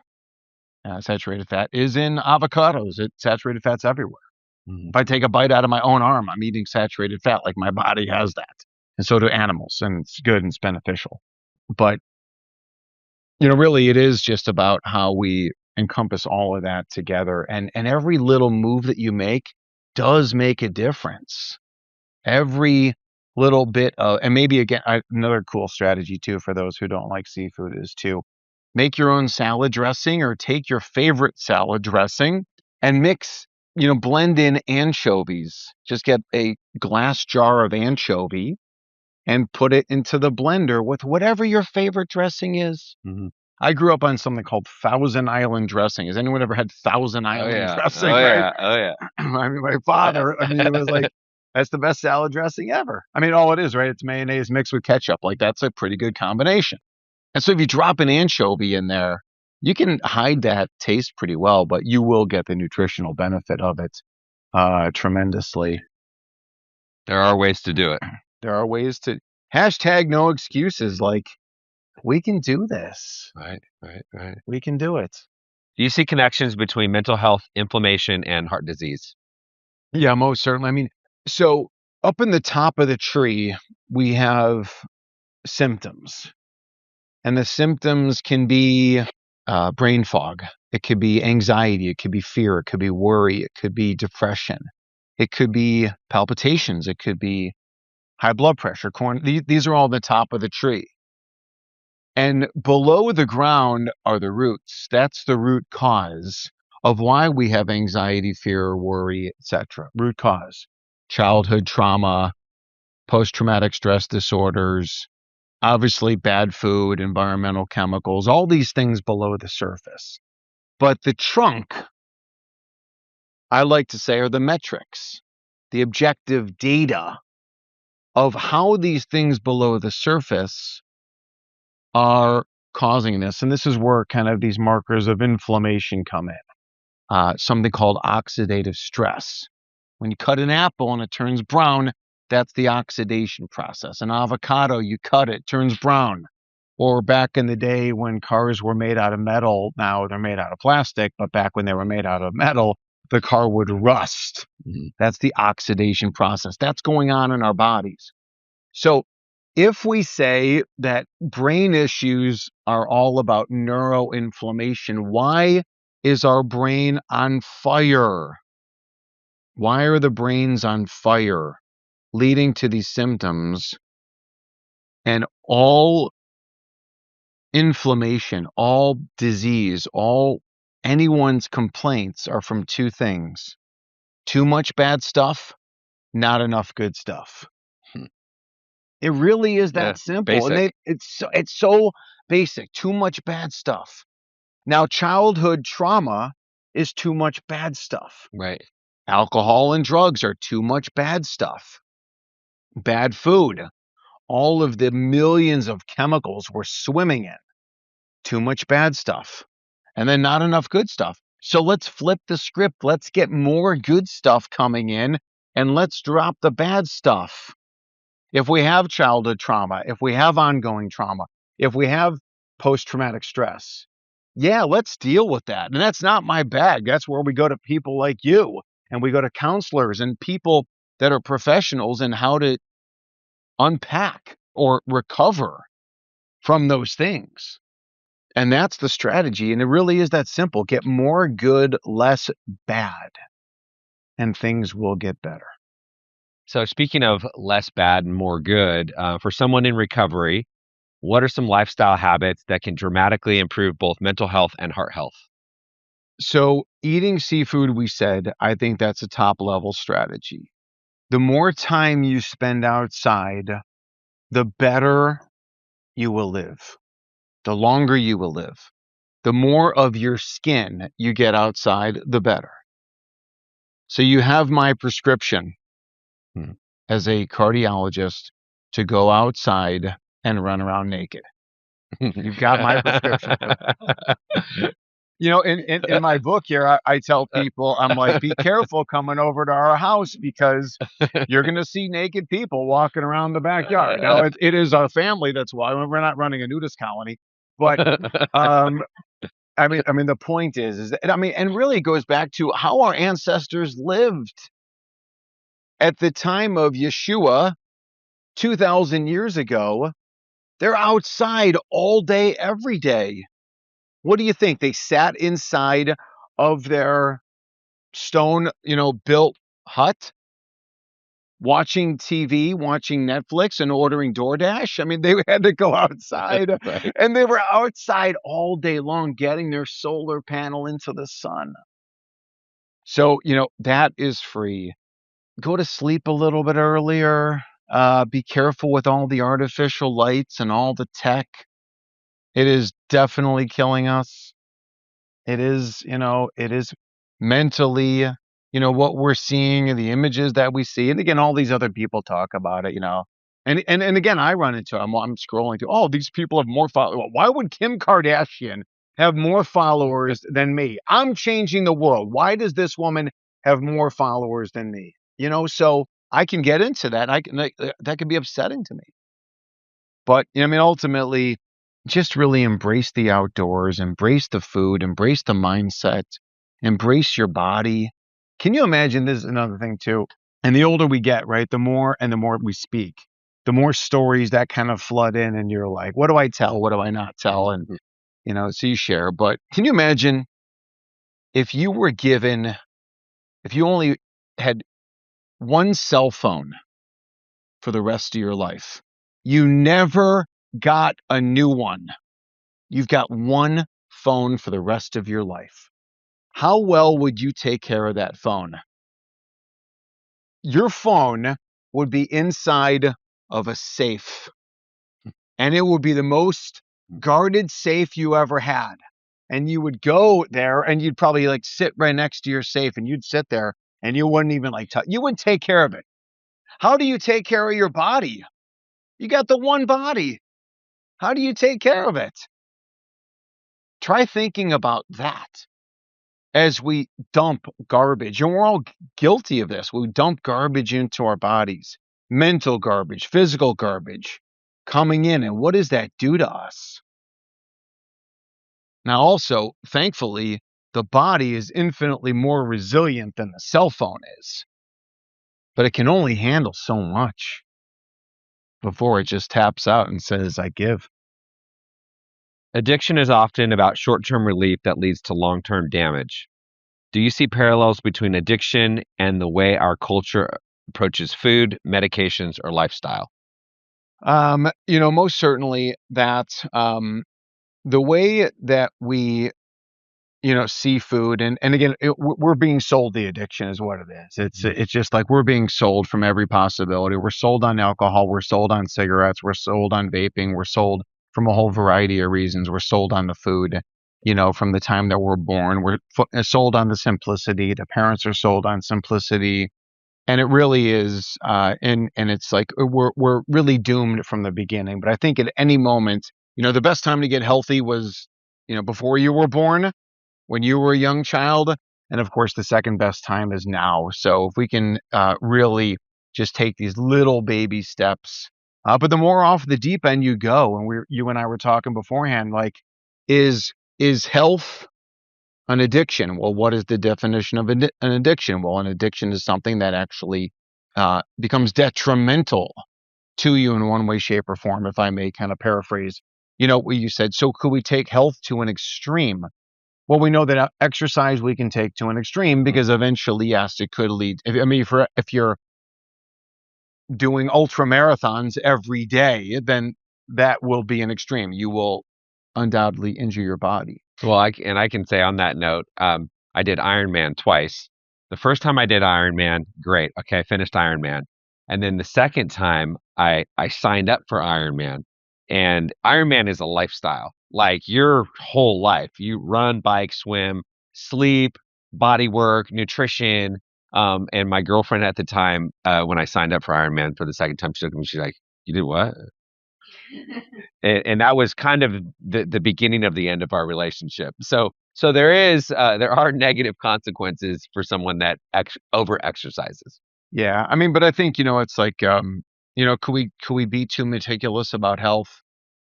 Saturated fat is in avocados. Saturated fat's everywhere. If I take a bite out of my own arm, I'm eating saturated fat. Like, my body has that. And so do animals, and it's good and it's beneficial. But, really it is just about how we encompass all of that together. And every little move that you make does make a difference. Every little bit of, and maybe again, another cool strategy too, for those who don't like seafood, is to make your own salad dressing, or take your favorite salad dressing and mix, blend in anchovies. Just get a glass jar of anchovy and put it into the blender with whatever your favorite dressing is. I grew up on something called Thousand Island dressing. Has anyone ever had Thousand Island dressing? Right? Oh yeah. I mean, my father, it was like, that's the best salad dressing ever. I mean, all it is, right? It's mayonnaise mixed with ketchup. Like, that's a pretty good combination. And so if you drop an anchovy in there, you can hide that taste pretty well, but you will get the nutritional benefit of it tremendously. There are ways to do it. There are ways to #no excuses. Like, we can do this. Right. We can do it. Do you see connections between mental health, inflammation, and heart disease? Yeah, most certainly. I mean, so up in the top of the tree, we have symptoms. And the symptoms can be brain fog. It could be anxiety. It could be fear. It could be worry. It could be depression. It could be palpitations. It could be high blood pressure. These are all the top of the tree. And below the ground are the roots. That's the root cause of why we have anxiety, fear, worry, etc. Root cause: childhood trauma, post-traumatic stress disorders, obviously bad food, environmental chemicals, all these things below the surface. But the trunk, I like to say, are the metrics, the objective data of how these things below the surface are causing this. And this is where kind of these markers of inflammation come in. Something called oxidative stress. When you cut an apple and it turns brown, that's the oxidation process. An avocado, you cut it, turns brown. Or back in the day when cars were made out of metal, now they're made out of plastic, but back when they were made out of metal, the car would rust. That's the oxidation process. That's going on in our bodies. So if we say that brain issues are all about neuroinflammation, why is our brain on fire? Why are the brains on fire, leading to these symptoms? And all inflammation, all disease, all anyone's complaints are from two things: too much bad stuff, not enough good stuff. It really is that simple. Basic. And it's so basic. Too much bad stuff. Now, childhood trauma is too much bad stuff. Right. Alcohol and drugs are too much bad stuff. Bad food, all of the millions of chemicals we're swimming in, too much bad stuff. And then not enough good stuff. So let's flip the script. Let's get more good stuff coming in and let's drop the bad stuff. If we have childhood trauma, if we have ongoing trauma, if we have post-traumatic stress, yeah, let's deal with that. And that's not my bag. That's where we go to people like you, and we go to counselors and people that are professionals in how to unpack or recover from those things. And that's the strategy. And it really is that simple. Get more good, less bad, and things will get better. So speaking of less bad and more good, for someone in recovery, what are some lifestyle habits that can dramatically improve both mental health and heart health? So eating seafood, we said, I think that's a top level strategy. The more time you spend outside, the better you will live, the longer you will live. The more of your skin you get outside, the better. So you have my prescription as a cardiologist to go outside and run around naked. You've got my prescription. You know, in my book here, I tell people, I'm like, be careful coming over to our house because you're going to see naked people walking around the backyard. Now, it is our family. That's why we're not running a nudist colony. But I mean, the point is that, I mean, and really it goes back to how our ancestors lived at the time of Yeshua 2,000 years ago. They're outside all day, every day. What do you think? They sat inside of their stone, built hut, watching TV, watching Netflix, and ordering DoorDash. I mean, they had to go outside, Right. and they were outside all day long getting their solar panel into the sun. So, that is free. Go to sleep a little bit earlier. Be careful with all the artificial lights and all the tech. It is definitely killing us. It is mentally, what we're seeing and the images that we see. And again, all these other people talk about it. And again, I run into it. I'm scrolling through, oh, these people have more followers. Well, why would Kim Kardashian have more followers than me? I'm changing the world. Why does this woman have more followers than me? So I can get into that. That can be upsetting to me. But I mean, ultimately, just really embrace the outdoors, embrace the food, embrace the mindset, embrace your body. Can you imagine? This is another thing too. And the older we get, right, the more we speak, the more stories that kind of flood in, and you're like, what do I tell? What do I not tell? And so you share. But can you imagine if you only had one cell phone for the rest of your life? You never got a new one. You've got one phone for the rest of your life. how well would you take care of that phone? Your phone would be inside of a safe, and it would be the most guarded safe you ever had. And you would go there and you'd probably like sit right next to your safe and you'd sit there and you wouldn't even like you wouldn't take care of it. How do you take care of your body? You got the one body. How do you take care of it? Try thinking about that as we dump garbage. And we're all guilty of this. We dump garbage into our bodies, mental garbage, physical garbage coming in. And what does that do to us? Now, also, thankfully, the body is infinitely more resilient than the cell phone is, but it can only handle so much before it just taps out and says, I give. Addiction is often about short-term relief that leads to long-term damage. Do you see parallels between addiction and the way our culture approaches food, medications, or lifestyle? Most certainly that the way that we seafood and again we're being sold the addiction is what it is. It's just like we're being sold from every possibility. We're sold on alcohol, we're sold on cigarettes, we're sold on vaping, we're sold from a whole variety of reasons. We're sold on the food, from the time that we're born. We're sold on the simplicity. The parents are sold on simplicity, and it really is and it's like we're really doomed from the beginning. But I think at any moment, the best time to get healthy was before you were born, when you were a young child. And of course, the second best time is now. So if we can really just take these little baby steps, but the more off the deep end you go, and you and I were talking beforehand, like, is health an addiction? Well, what is the definition of an addiction? Well, an addiction is something that actually becomes detrimental to you in one way, shape, or form, if I may kind of paraphrase, what you said. So could we take health to an extreme? Well, we know that exercise we can take to an extreme because eventually, yes, it could lead. If you're doing ultra marathons every day, then that will be an extreme. You will undoubtedly injure your body. Well, I can say on that note, I did Ironman twice. The first time I did Ironman, great. Okay, I finished Ironman. And then the second time I signed up for Ironman. And Ironman is a lifestyle. Like your whole life. You run, bike, swim, sleep, body work, nutrition. And my girlfriend at the time, when I signed up for Ironman for the second time, she looked at me, she's like, "You did what?" And that was kind of the beginning of the end of our relationship. So there are negative consequences for someone that over exercises. Yeah, but I think it's like could we be too meticulous about health?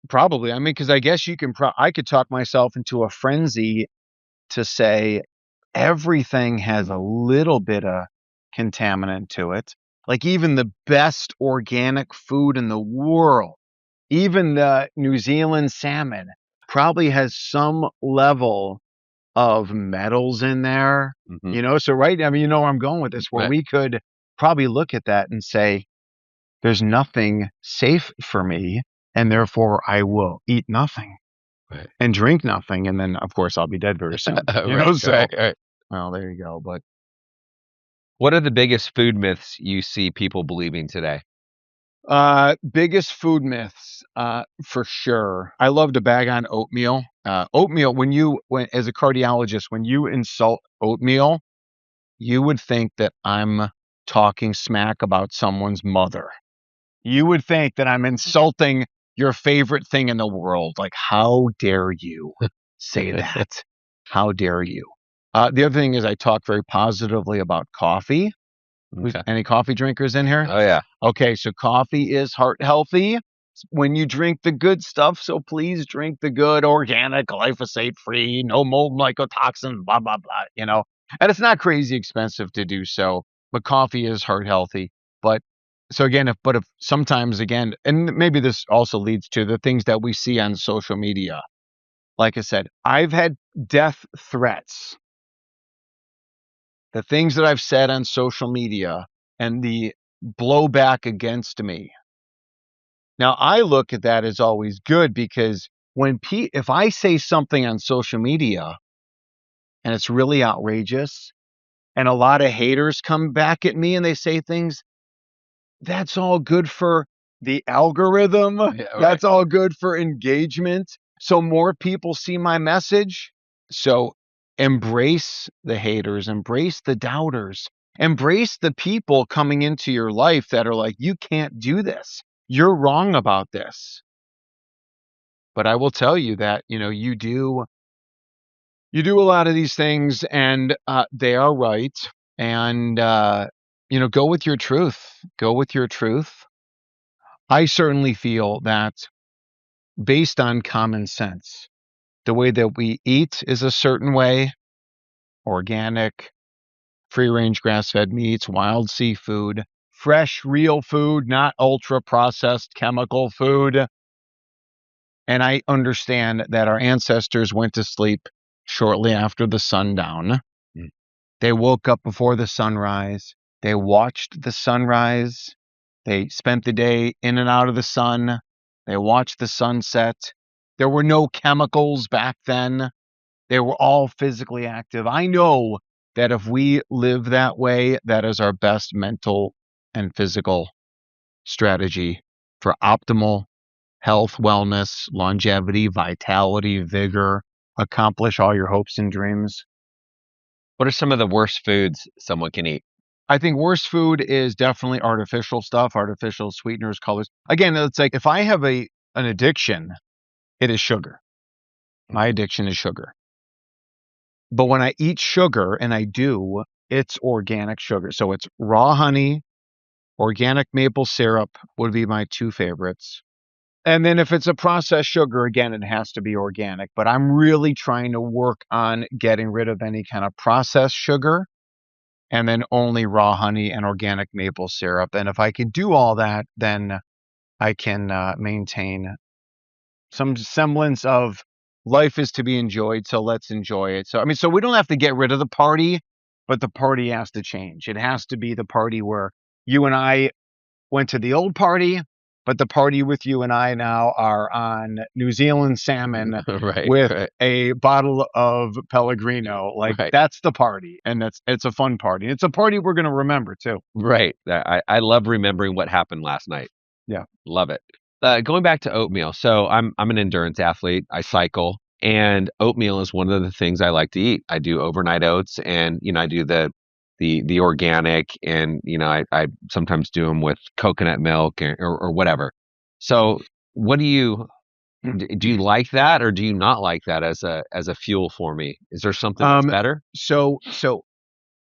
Probably. Because I guess you can. I could talk myself into a frenzy to say everything has a little bit of contaminant to it. Like even the best organic food in the world, even the New Zealand salmon, probably has some level of metals in there. So right, where I'm going with this, where Right. we could probably look at that and say, there's nothing safe for me, and therefore I will eat nothing Right. and drink nothing, and then of course I'll be dead very soon. Right. Well, there you go. But What are the biggest food myths you see people believing today? biggest food myths, for sure. I love to bag on oatmeal. Oatmeal, when as a cardiologist, when you insult oatmeal, you would think that I'm talking smack about someone's mother. You would think that I'm insulting your favorite thing in the world. Like, how dare you say that? How dare you? The other thing is I talk very positively about coffee. Okay. Any coffee drinkers in here? Oh yeah. Okay, so coffee is heart healthy when you drink the good stuff. So please drink the good, organic, glyphosate free, no mold mycotoxins, blah, blah, blah, And it's not crazy expensive to do so, but coffee is heart healthy. But so again, if sometimes again, and maybe this also leads to the things that we see on social media. Like I said, I've had death threats. The things that I've said on social media and the blowback against me. Now, I look at that as always good because if I say something on social media and it's really outrageous. And a lot of haters come back at me and they say things, that's all good for the algorithm. That's all good for engagement. So more people see my message. So embrace the haters, embrace the doubters, embrace the people coming into your life that are like, you can't do this. You're wrong about this. But I will tell you that, you do a lot of these things and they are right. And, go with your truth. Go with your truth. I certainly feel that based on common sense, the way that we eat is a certain way, organic, free range grass fed meats, wild seafood, fresh, real food, not ultra processed chemical food. And I understand that our ancestors went to sleep shortly after the sundown. Mm. They woke up before the sunrise. They watched the sunrise. They spent the day in and out of the sun. They watched the sunset. There were no chemicals back then. They were all physically active. I know that if we live that way, that is our best mental and physical strategy for optimal health, wellness, longevity, vitality, vigor, accomplish all your hopes and dreams. What are some of the worst foods someone can eat? I think worst food is definitely artificial stuff, artificial sweeteners, colors. Again, it's like if I have an addiction, it is sugar. My addiction is sugar. But when I eat sugar, and I do, it's organic sugar. So it's raw honey, organic maple syrup would be my two favorites. And then if it's a processed sugar, again, it has to be organic. But I'm really trying to work on getting rid of any kind of processed sugar and then only raw honey and organic maple syrup. And if I can do all that, then I can maintain some semblance of life is to be enjoyed. So let's enjoy it. So, so we don't have to get rid of the party, but the party has to change. It has to be the party where you and I went to the old party, but the party with you and I now are on New Zealand salmon with a bottle of Pellegrino. That's the party. And it's a fun party. It's a party we're going to remember too. Right. I love remembering what happened last night. Yeah. Love it. Going back to oatmeal. So I'm an endurance athlete. I cycle, and oatmeal is one of the things I like to eat. I do overnight oats, and I do the organic, and I sometimes do them with coconut milk or whatever. So what do you like that, or do you not like that as a fuel for me? Is there something that's better? So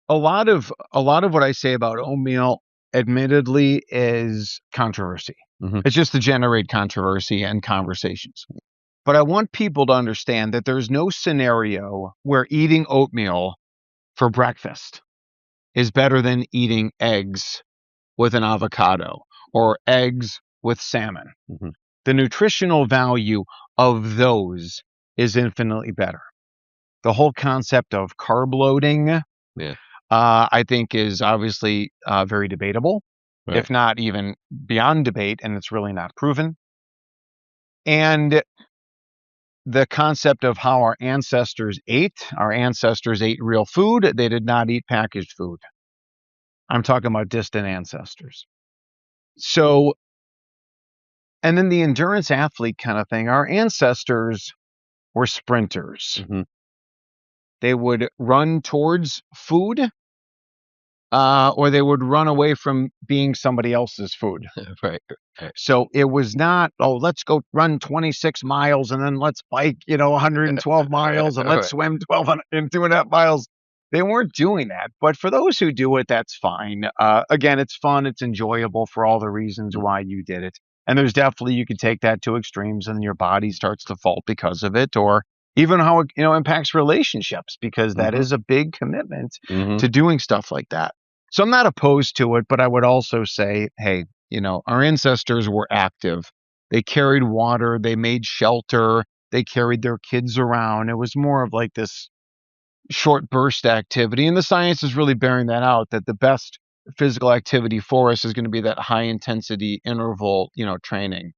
a lot of what I say about oatmeal, admittedly, is controversy. Mm-hmm. It's just to generate controversy and conversations. But I want people to understand that there's no scenario where eating oatmeal for breakfast is better than eating eggs with an avocado or eggs with salmon. Mm-hmm. The nutritional value of those is infinitely better. The whole concept of carb loading, I think, is obviously very debatable, if not even beyond debate, and it's really not proven. And the concept of how our ancestors ate real food. They did not eat packaged food. I'm talking about distant ancestors. So, and then the endurance athlete kind of thing, our ancestors were sprinters. Mm-hmm. They would run towards food, or they would run away from being somebody else's food. Right. So it was not, let's go run 26 miles and then let's bike, 112 miles and let's swim 2.5 miles. They weren't doing that. But for those who do it, that's fine. Again, it's fun. It's enjoyable for all the reasons why you did it. And there's definitely, you could take that to extremes and your body starts to fault because of it, or even how it, impacts relationships, because that is a big commitment to doing stuff like that. So I'm not opposed to it, but I would also say, hey, our ancestors were active. They carried water. They made shelter. They carried their kids around. It was more of like this short burst activity. And the science is really bearing that out, that the best physical activity for us is going to be that high intensity interval, training,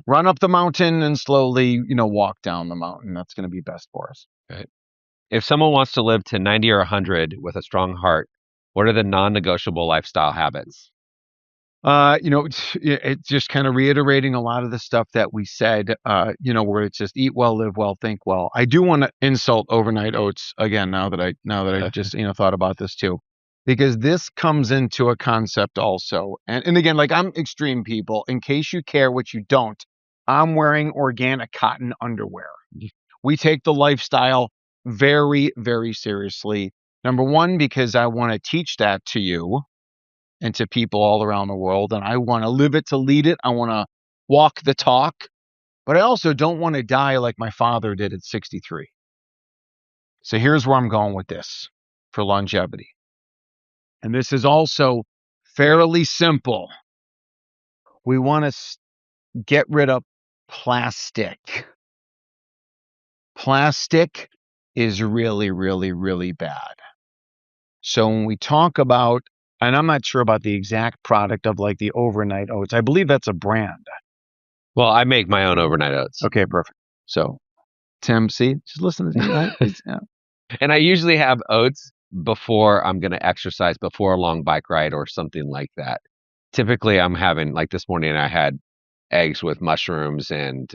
run up the mountain and slowly, walk down the mountain. That's going to be best for us. Right. If someone wants to live to 90 or 100 with a strong heart, what are the non-negotiable lifestyle habits? It's just kind of reiterating a lot of the stuff that we said, where it's just eat well, live well, think well. I do want to insult overnight oats again now that I just, thought about this too, because this comes into a concept also. And again, like I'm extreme people, in case you care, which you don't, I'm wearing organic cotton underwear. We take the lifestyle very, very seriously. Number one, because I want to teach that to you and to people all around the world. And I want to live it to lead it. I want to walk the talk, but I also don't want to die like my father did at 63. So here's where I'm going with this for longevity. And this is also fairly simple. We want to get rid of plastic. Plastic is really, really, really bad. So when we talk about, and I'm not sure about the exact product of like the overnight oats, I believe that's a brand. Well, I make my own overnight oats. Okay, perfect. So, Tim, see, just listen to me, right? Yeah. And I usually have oats before I'm going to exercise, before a long bike ride or something like that. Typically, I'm having, like this morning, I had eggs with mushrooms and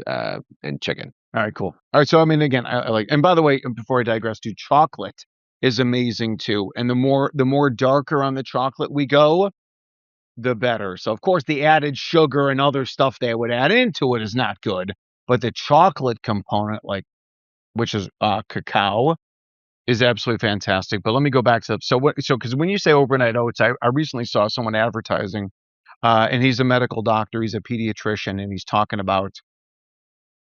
chicken. All right, cool. All right, so I mean, again, I like, and by the way, before I digress, dude, chocolate is amazing too. And the more darker on the chocolate we go, the better. So of course, the added sugar and other stuff they would add into it is not good, but the chocolate component, like which is cacao, is absolutely fantastic. But let me go back to because when you say overnight oats, I recently saw someone advertising, and he's a medical doctor, he's a pediatrician, and he's talking about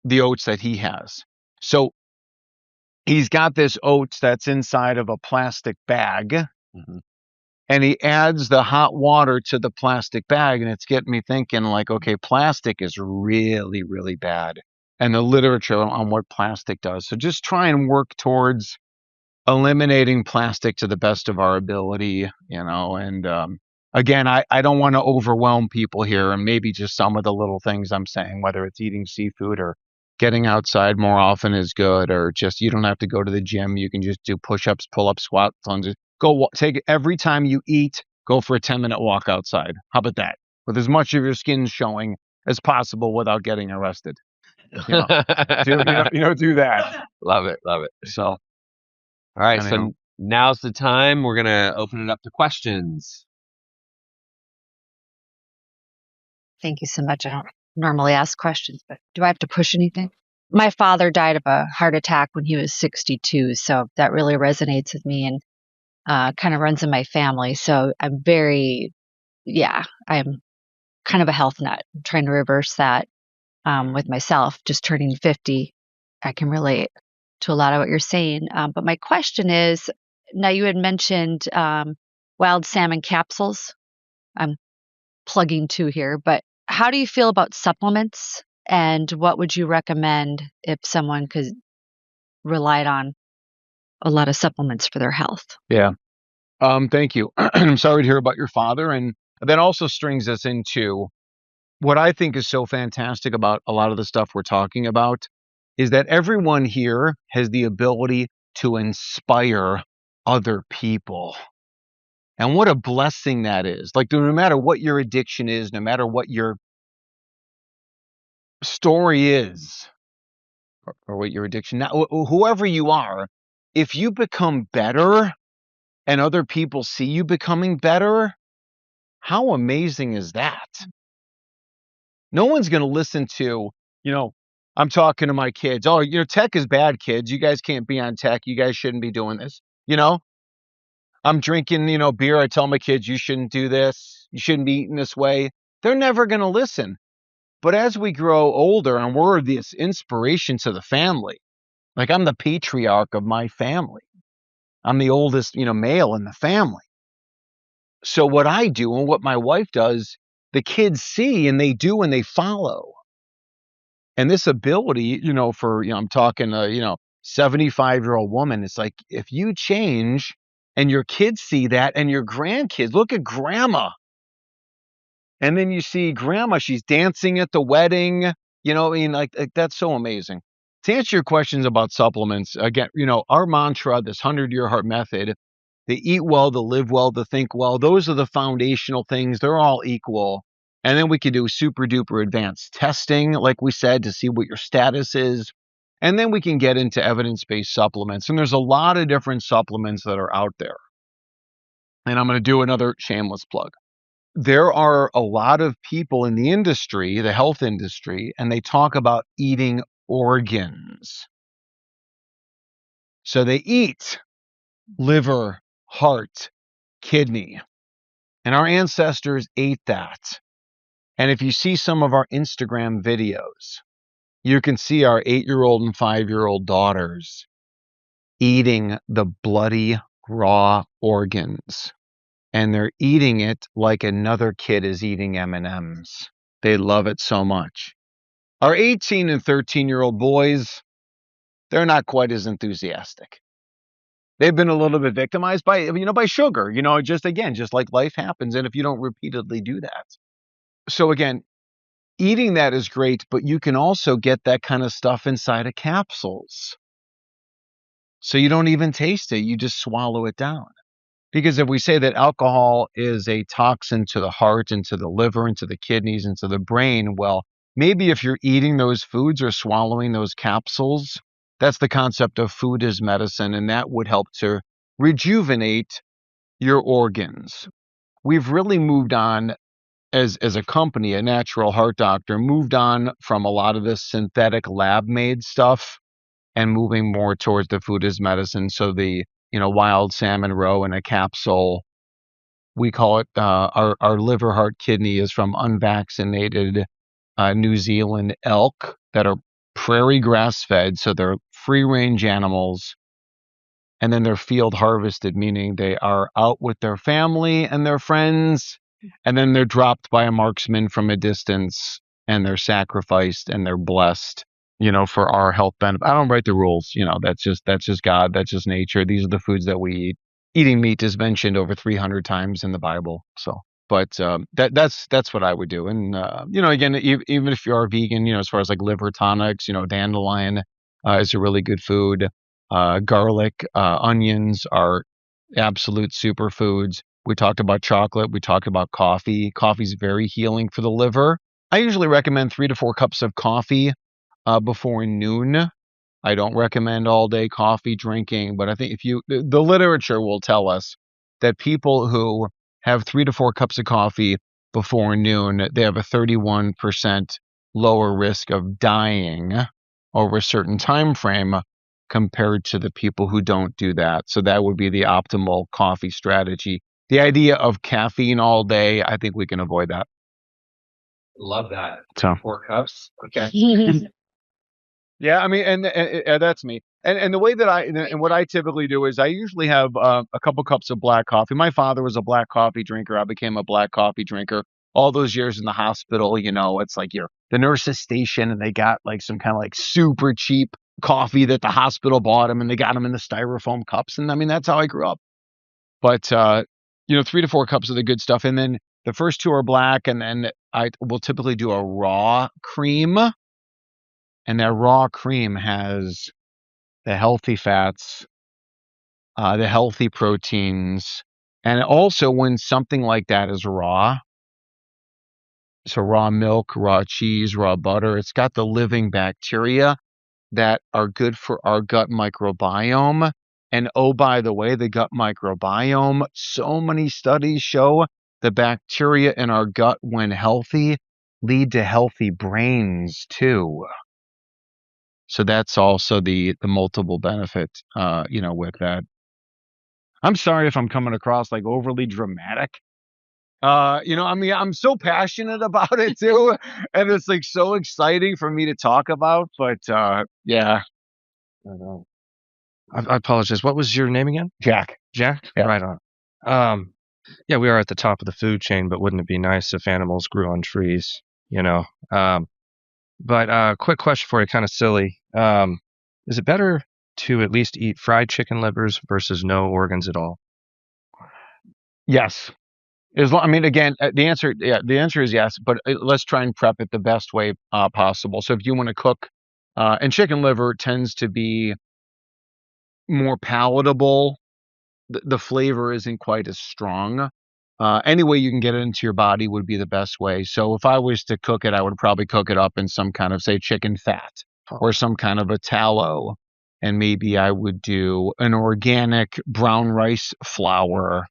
the oats that he has. So he's got this oats that's inside of a plastic bag. Mhm. And he adds the hot water to the plastic bag, and it's getting me thinking like, okay, plastic is really, really bad. And the literature on what plastic does. So just try and work towards eliminating plastic to the best of our ability, and again, I don't want to overwhelm people here, and maybe just some of the little things I'm saying, whether it's eating seafood or getting outside more often is good, or just you don't have to go to the gym, you can just do push-ups, pull-ups, squats, lunges. Take every time you eat, go for a 10-minute walk outside. How about that? With as much of your skin showing as possible without getting arrested. Do that. Love it. Love it. So, All right. anyhow. So now's the time. We're going to open it up to questions. Thank you so much. I don't normally ask questions, but do I have to push anything? My father died of a heart attack when he was 62, so that really resonates with me and kind of runs in my family. So I'm I'm kind of a health nut. I'm trying to reverse that with myself. Just turning 50, I can relate to a lot of what you're saying. But my question is, now you had mentioned wild salmon capsules. I'm plugging two here, but how do you feel about supplements, and what would you recommend if someone could relied on a lot of supplements for their health? Yeah. Thank you. I'm sorry to hear about your father. And that also strings us into what I think is so fantastic about a lot of the stuff we're talking about is that everyone here has the ability to inspire other people. And what a blessing that is. Like, no matter what your addiction is, no matter what your story is, or what your addiction, now, whoever you are, if you become better and other people see you becoming better, how amazing is that? No one's going to listen to, I'm talking to my kids. Oh, tech is bad, kids. You guys can't be on tech. You guys shouldn't be doing this. I'm drinking, beer. I tell my kids, you shouldn't do this. You shouldn't be eating this way. They're never going to listen. But as we grow older and we're this inspiration to the family, like I'm the patriarch of my family. I'm the oldest, male in the family. So what I do and what my wife does, the kids see and they do and they follow. And this ability, I'm talking, 75-year-old woman, it's like, if you change and your kids see that and your grandkids, look at grandma. And then you see grandma, she's dancing at the wedding, like that's so amazing. to answer your questions about supplements, again, our mantra, this 100-year heart method, the eat well, the live well, the think well, those are the foundational things. They're all equal. And then we can do super duper advanced testing, like we said, to see what your status is. And then we can get into evidence-based supplements. And there's a lot of different supplements that are out there. And I'm going to do another shameless plug. There are a lot of people in the industry, the health industry, and they talk about eating organs. So they eat liver, heart, kidney. And our ancestors ate that. And if you see some of our Instagram videos, you can see our 8-year-old and 5-year-old daughters eating the bloody raw organs. And they're eating it like another kid is eating M&Ms. They love it so much. Our 18 and 13-year-old boys, they're not quite as enthusiastic. They've been a little bit victimized by sugar, just like life happens. And if you don't repeatedly do that. So again, eating that is great, but you can also get that kind of stuff inside of capsules. So you don't even taste it. You just swallow it down. Because if we say that alcohol is a toxin to the heart and to the liver and to the kidneys and to the brain, well, maybe if you're eating those foods or swallowing those capsules, that's the concept of food as medicine, and that would help to rejuvenate your organs. We've really moved on as a company, a natural heart doctor, moved on from a lot of this synthetic lab-made stuff and moving more towards the food as medicine. So the wild salmon roe in a capsule. We call it our liver, heart, kidney is from unvaccinated New Zealand elk that are prairie grass fed. So they're free range animals. And then they're field harvested, meaning they are out with their family and their friends. And then they're dropped by a marksman from a distance and they're sacrificed and they're blessed, for our health benefit. I don't write the rules. That's just God. That's just nature. These are the foods that we eat. Eating meat is mentioned over 300 times in the Bible. So, but that's what I would do. And, again, even if you are vegan, as far as like liver tonics, dandelion is a really good food. Garlic, onions are absolute superfoods. We talked about chocolate. We talked about coffee. Coffee's very healing for the liver. I usually recommend 3 to 4 cups of coffee before noon. I don't recommend all day coffee drinking, but I think the literature will tell us that people who have 3 to 4 cups of coffee before noon, they have a 31% lower risk of dying over a certain time frame compared to the people who don't do that. So that would be the optimal coffee strategy. The idea of caffeine all day, I think we can avoid that. Love that. So 4 cups. Okay. Yeah, I mean, and that's me. And the way that and what I typically do is I usually have a couple cups of black coffee. My father was a black coffee drinker. I became a black coffee drinker. All those years in the hospital, it's like the nurse's station, and they got like some kind of like super cheap coffee that the hospital bought them, and they got them in the styrofoam cups. And I mean, that's how I grew up. But 3 to 4 cups of the good stuff, and then the first 2 are black, and then I will typically do a raw cream. And that raw cream has the healthy fats, the healthy proteins. And also when something like that is raw, so raw milk, raw cheese, raw butter, it's got the living bacteria that are good for our gut microbiome. And oh, by the way, the gut microbiome, so many studies show the bacteria in our gut, when healthy, lead to healthy brains too. So that's also the multiple benefit, with that. I'm sorry if I'm coming across like overly dramatic. I'm so passionate about it too, and it's like so exciting for me to talk about. But yeah, I know. I apologize. What was your name again? Jack. Jack? Yeah. Right on. Yeah, we are at the top of the food chain, but wouldn't it be nice if animals grew on trees, But quick question for you, kind of silly. Is it better to at least eat fried chicken livers versus no organs at all? Yes. Again, the answer is yes, but let's try and prep it the best way possible. So if you want to cook And chicken liver tends to be more palatable. The flavor isn't quite as strong. Any way you can get it into your body would be the best way. So if I was to cook it, I would probably cook it up in some kind of, say, chicken fat or some kind of a tallow. And maybe I would do an organic brown rice flour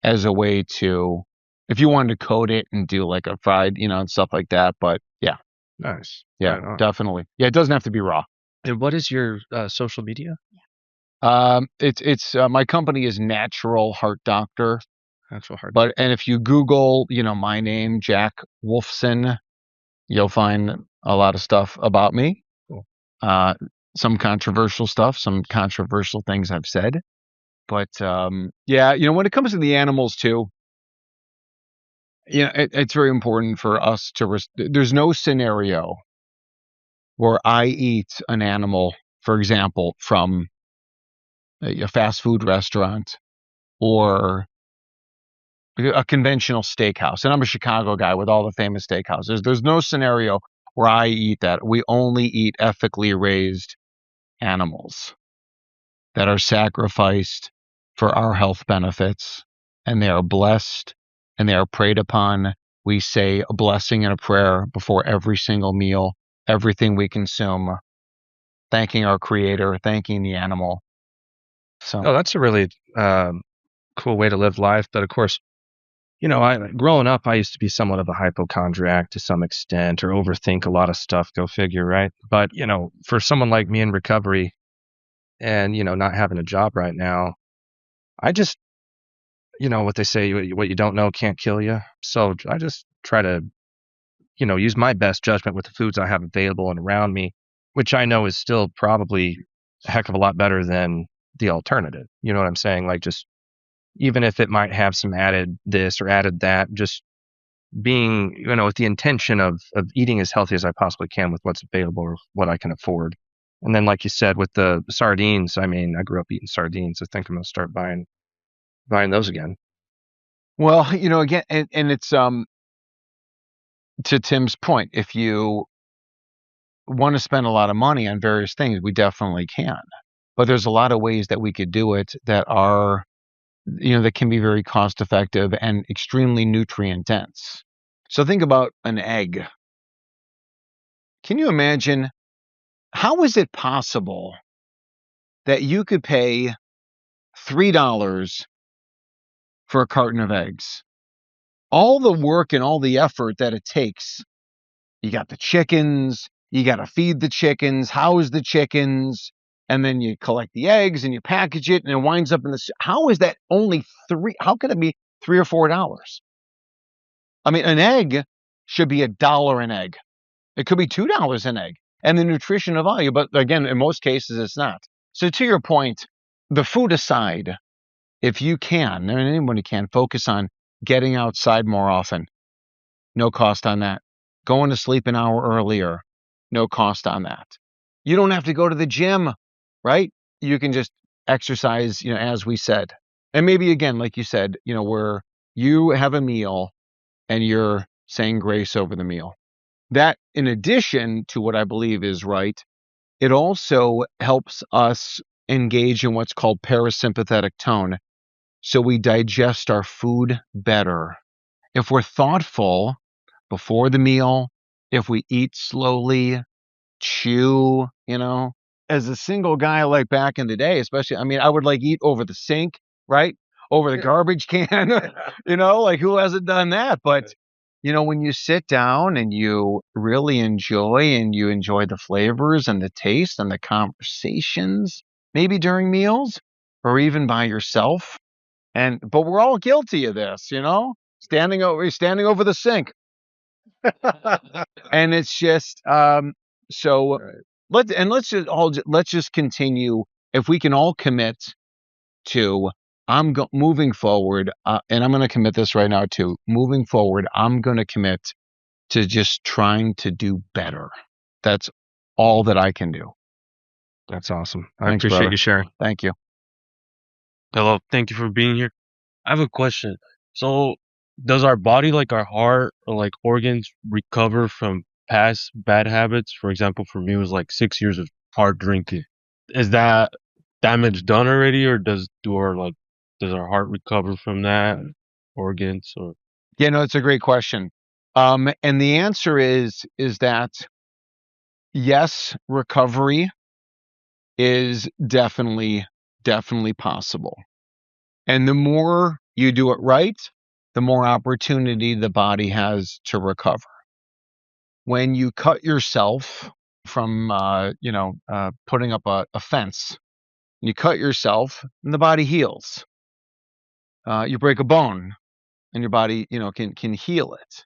as a way to, if you wanted to coat it and do like a fried, and stuff like that. But yeah, Nice. yeah, Right on. definitely. Yeah, it doesn't have to be raw. And what is your social media? It's my company is Natural Heart Doctor. Natural Heart. And if you Google, my name, Jack Wolfson, you'll find a lot of stuff about me. Cool. Some controversial stuff, some controversial things I've said. But yeah, when it comes to the animals too, it's very important for us to. There's no scenario where I eat an animal, for example, from a fast food restaurant or a conventional steakhouse. And I'm a Chicago guy with all the famous steakhouses. There's no scenario where I eat that. We only eat ethically raised animals that are sacrificed for our health benefits, and they are blessed and they are prayed upon. We say a blessing and a prayer before every single meal, everything we consume, thanking our creator, thanking the animal. So, that's a really cool way to live life. But of course, growing up, I used to be somewhat of a hypochondriac to some extent, or overthink a lot of stuff. Go figure, right? But for someone like me in recovery, and not having a job right now, I just, what they say, what you don't know can't kill you. So I just try to, use my best judgment with the foods I have available and around me, which I know is still probably a heck of a lot better than the alternative. You know what I'm saying? Like, just even if it might have some added this or added that, just being, with the intention of eating as healthy as I possibly can with what's available or what I can afford. And then, like you said, with the sardines, I mean, I grew up eating sardines. I think I'm going to start buying those again. well, again, and it's to Tim's point, if you want to spend a lot of money on various things, we definitely can. But there's a lot of ways that we could do it that are, that can be very cost effective and extremely nutrient dense. So think about an egg. Can you imagine, how is it possible that you could pay $3 for a carton of eggs? All the work and all the effort that it takes. You got the chickens, you got to feed the chickens, house the chickens, and then you collect the eggs and you package it and it winds up in the. How is that only three? How can it be $3 or $4? I mean, an egg should be $1 an egg. It could be $2 an egg, and the nutritional value. But again, in most cases, it's not. So to your point, the food aside, if you can, and anybody can, focus on getting outside more often. No cost on that. Going to sleep an hour earlier. No cost on that. You don't have to go to the gym, right? You can just exercise, as we said. And maybe again, like you said, where you have a meal and you're saying grace over the meal. That, in addition to what I believe is right, it also helps us engage in what's called parasympathetic tone. So we digest our food better. If we're thoughtful before the meal, if we eat slowly, chew, as a single guy, like back in the day, especially, I mean, I would like eat over the sink, right? Over the garbage can, like who hasn't done that? But, when you sit down and you really enjoy the flavors and the taste and the conversations, maybe during meals or even by yourself. But we're all guilty of this, standing over the sink. And it's just so Right. let's just continue. If we can all commit to moving forward, and I'm going to commit this right now too. Moving forward, I'm going to commit to just trying to do better. That's all that I can do. That's awesome. I Thanks, appreciate brother. you sharing. Thank you. Hello, thank you for being here. I have a question. So, does our body, like our heart or like organs, recover from past bad habits. For example, for me, it was like 6 years of hard drinking. Is that damage done already, or does our heart recover from that? Organs or Yeah, no, it's a great question. And the answer is that yes, recovery is definitely possible. And the more you do it right, the more opportunity the body has to recover. When you cut yourself from, putting up a fence, you cut yourself and the body heals. You break a bone and your body, can heal it.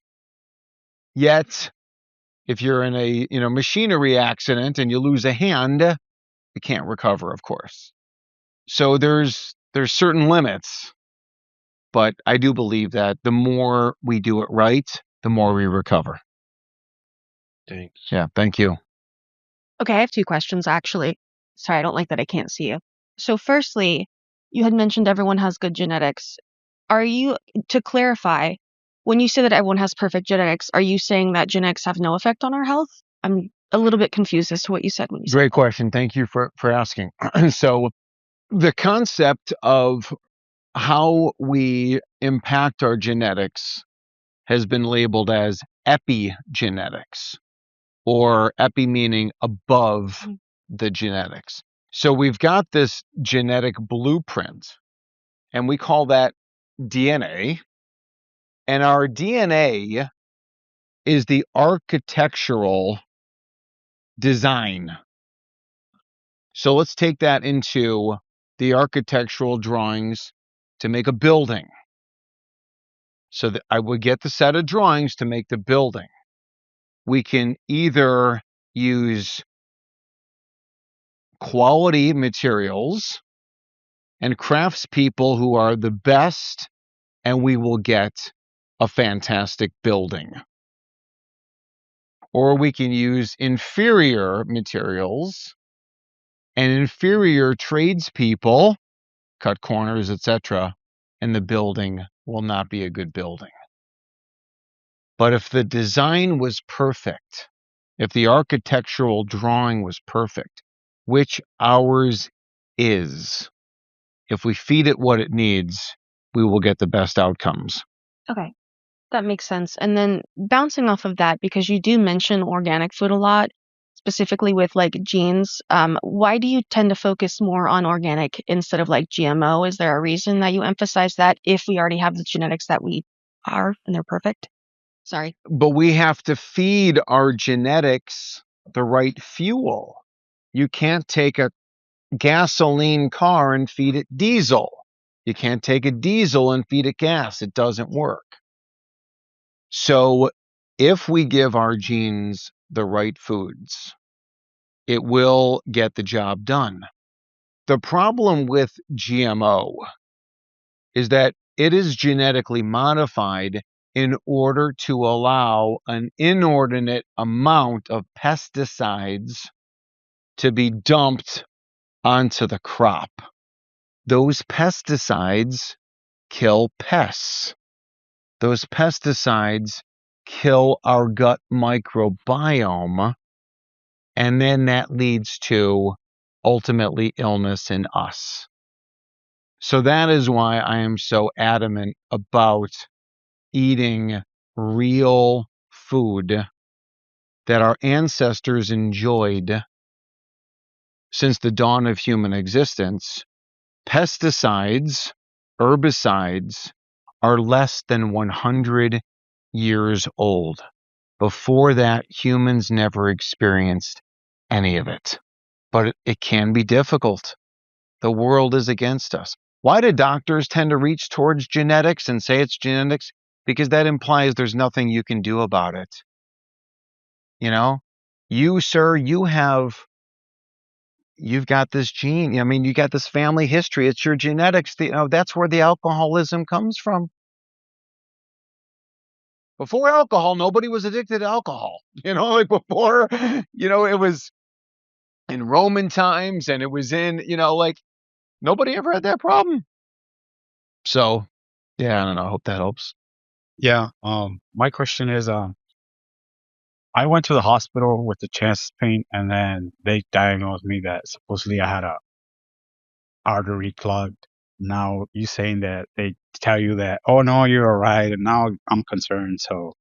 Yet, if you're in a, machinery accident and you lose a hand, you can't recover, of course. So there's certain limits, but I do believe that the more we do it right, the more we recover. thanks. Yeah, thank you. Okay, I have two questions actually. Sorry, I don't like that I can't see you. So, firstly, you had mentioned everyone has good genetics. To clarify, when you say that everyone has perfect genetics, are you saying that genetics have no effect on our health? I'm a little bit confused as to what you said when you said Great question. Thank you for asking. So the concept of how we impact our genetics has been labeled as epigenetics, or epi meaning above Mhm. the genetics. So we've got this genetic blueprint, and we call that DNA. And our DNA is the architectural design. So let's take that into the architectural drawings to make a building. So that I would get the set of drawings to make the building. We can either use quality materials and craftspeople who are the best, and we will get a fantastic building. Or we can use inferior materials and inferior tradespeople, cut corners, etc., and the building will not be a good building. But if the design was perfect, if the architectural drawing was perfect, which ours is, if we feed it what it needs, we will get the best outcomes. Okay, that makes sense. And then bouncing off of that, because you do mention organic food a lot, specifically with like genes, why do you tend to focus more on organic instead of like GMO? Is there a reason that you emphasize that if we already have the genetics that we are and they're perfect? Sorry. But we have to feed our genetics the right fuel. You can't take a gasoline car and feed it diesel. You can't take a diesel and feed it gas. It doesn't work. So if we give our genes the right foods, it will get the job done. The problem with GMO is that it is genetically modified in order to allow an inordinate amount of pesticides to be dumped onto the crop. Those pesticides kill pests. Those pesticides kill our gut microbiome, and then that leads to ultimately illness in us. So that is why I am so adamant about eating real food that our ancestors enjoyed since the dawn of human existence. Pesticides, herbicides are less than 100 years old. Before that, humans never experienced any of it. But it can be difficult. The world is against us. Why do doctors tend to reach towards genetics and say it's genetics? Because that implies there's nothing you can do about it. You know, you, sir, you've got this gene. I mean, you got this family history. It's your genetics. That's where the alcoholism comes from. Before alcohol, nobody was addicted to alcohol. Like before, it was in Roman times, and it was in, like nobody ever had that problem. So, yeah, I don't know. I hope that helps. Yeah. My question is, I went to the hospital with the chest pain, and then they diagnosed me that supposedly I had a artery clogged. Now you saying that they tell you that, oh no, you're all right, and now I'm concerned. So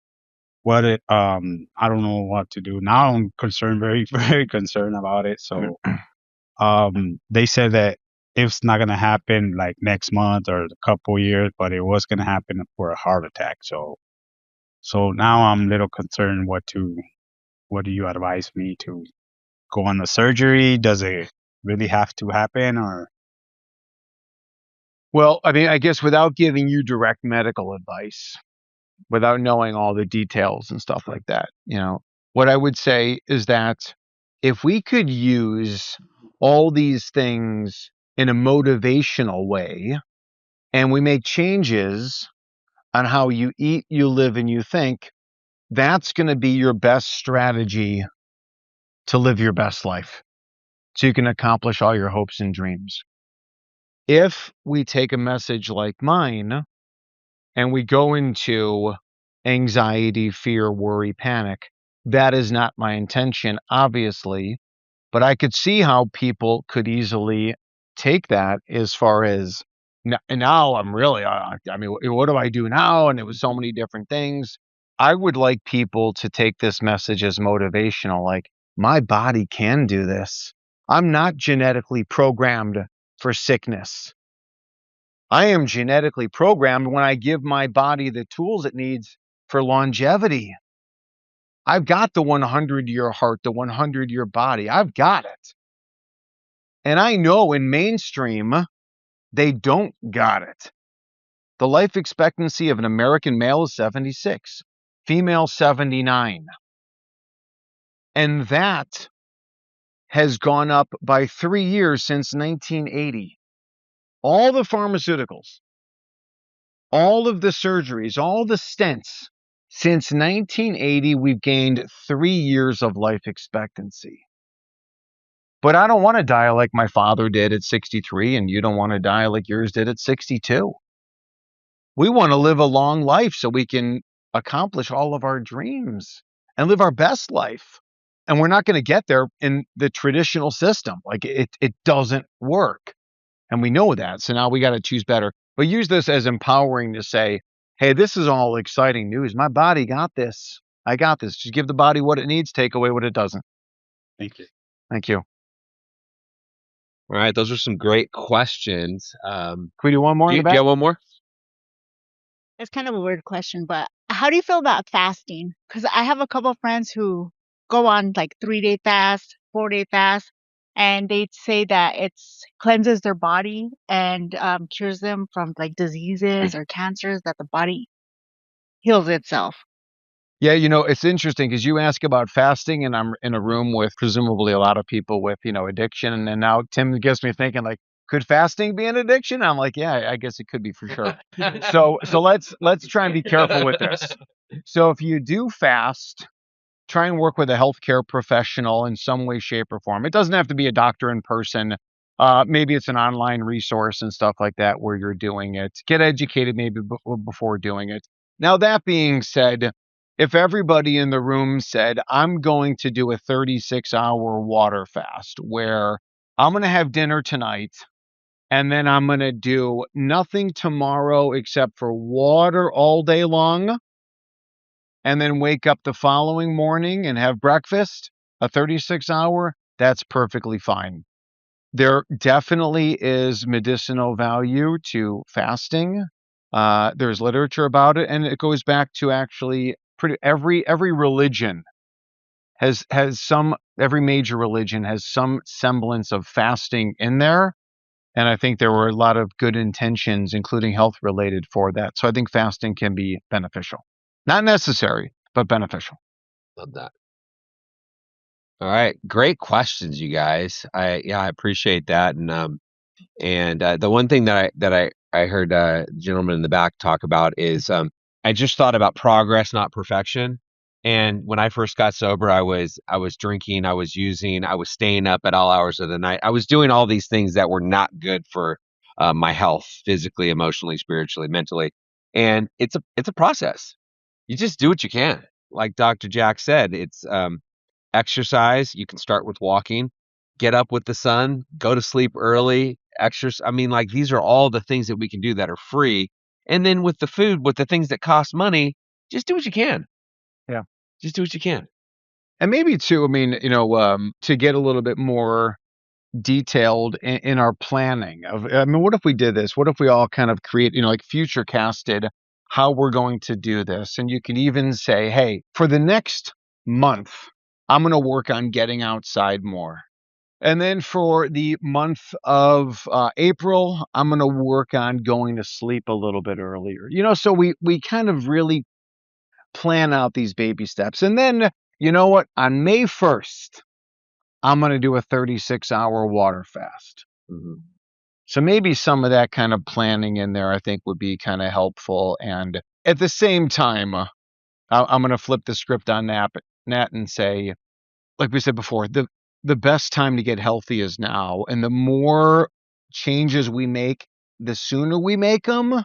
I don't know what to do. Now I'm concerned, very, very concerned about it. So they said that it's not gonna happen like next month or a couple years, but it was gonna happen for a heart attack. So now I'm a little concerned what do you advise me to go on the surgery? Does it really have to happen or Well, I mean, I guess without giving you direct medical advice, without knowing all the details and stuff like that, what I would say is that if we could use all these things in a motivational way and we make changes on how you eat, you live, and you think, that's going to be your best strategy to live your best life so you can accomplish all your hopes and dreams. If we take a message like mine and we go into anxiety, fear, worry, panic, that is not my intention, obviously, but I could see how people could easily take that as far as now I'm really, I mean, what do I do now? And it was so many different things. I would like people to take this message as motivational, like, my body can do this. I'm not genetically programmed for sickness. I am genetically programmed when I give my body the tools it needs for longevity. I've got the 100-year heart, the 100-year body. I've got it. And I know in mainstream, they don't got it. The life expectancy of an American male is 76, female 79. And that has gone up by 3 years since 1980. All the pharmaceuticals, all of the surgeries, all the stents, since 1980, we've gained 3 years of life expectancy. But I don't want to die like my father did at 63, and you don't want to die like yours did at 62. We want to live a long life so we can accomplish all of our dreams and live our best life. And we're not going to get there in the traditional system. Like it doesn't work. And we know that. So now we got to choose better. But use this as empowering to say, hey, this is all exciting news. My body got this. I got this. Just give the body what it needs, take away what it doesn't. thank you. Thank you. All right, those are some great questions. Can we do one more Do in you, the do you back? have one more? It's kind of a weird question, but how do you feel about fasting? Because I have a couple of friends who go on like 3-day fast, 4-day fast, and they say that it's cleanses their body and cures them from like diseases or cancers, that the body heals itself. Yeah, it's interesting because you ask about fasting, and I'm in a room with presumably a lot of people with, addiction. And then now Tim gets me thinking, like, could fasting be an addiction? I'm like, yeah, I guess it could be for sure. So let's try and be careful with this. So if you do fast, try and work with a healthcare professional in some way, shape, or form. It doesn't have to be a doctor in person. Maybe it's an online resource and stuff like that where you're doing it. Get educated maybe before doing it. Now, that being said, if everybody in the room said, I'm going to do a 36-hour water fast where I'm going to have dinner tonight and then I'm going to do nothing tomorrow except for water all day long, and then wake up the following morning and have breakfast, a 36-hour, that's perfectly fine. There definitely is medicinal value to fasting. There's literature about it, and it goes back to actually every religion has every major religion has some semblance of fasting in there. And I think there were a lot of good intentions, including health related, for that. So I think fasting can be beneficial. Not necessary, but beneficial. Love that. All right, great questions, you guys. I appreciate that. And the one thing that I heard gentleman in the back talk about is I just thought about progress, not perfection. And when I first got sober, I was drinking, I was using, I was staying up at all hours of the night. I was doing all these things that were not good for my health, physically, emotionally, spiritually, mentally. And it's a process. You just do what you can. like Dr. Jack said, it's exercise. You can start with walking, get up with the sun, go to sleep early, exercise. I mean, like these are all the things that we can do that are free. And then with the food, with the things that cost money, just do what you can. Yeah. Just do what you can. And maybe too, I mean, to get a little bit more detailed in our planning of, I mean, what if we did this? What if we all kind of create, like future casted how we're going to do this? And you can even say, hey, for the next month, I'm going to work on getting outside more. And then for the month of April, I'm going to work on going to sleep a little bit earlier. So we kind of really plan out these baby steps. And then, you know what? On May 1st, I'm going to do a 36-hour water fast. Mhm. So maybe some of that kind of planning in there, I think, would be kind of helpful. And at the same time, I'm going to flip the script on Nat and say, like we said before, the best time to get healthy is now. And the more changes we make, the sooner we make them,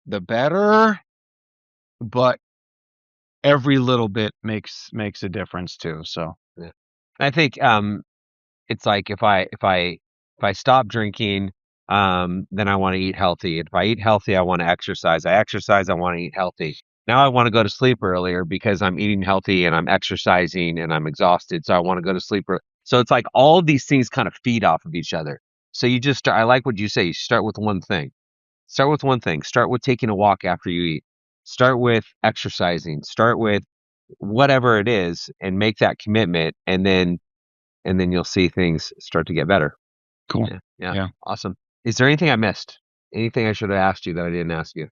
the better. But every little bit makes a difference too. So Yeah. I think it's like if I stop drinking, then I want to eat healthy. If I eat healthy, I want to exercise. I exercise, I want to eat healthy. Now I want to go to sleep earlier because I'm eating healthy and I'm exercising and I'm exhausted. So I want to go to sleep. So it's like all of these things kind of feed off of each other. So you just start, I like what you say. You start with one thing. Start with one thing. Start with taking a walk after you eat. Start with exercising. Start with whatever it is and make that commitment, and then you'll see things start to get better. cool. Yeah. Awesome. Is there anything I missed? Anything I should have asked you that I didn't ask you?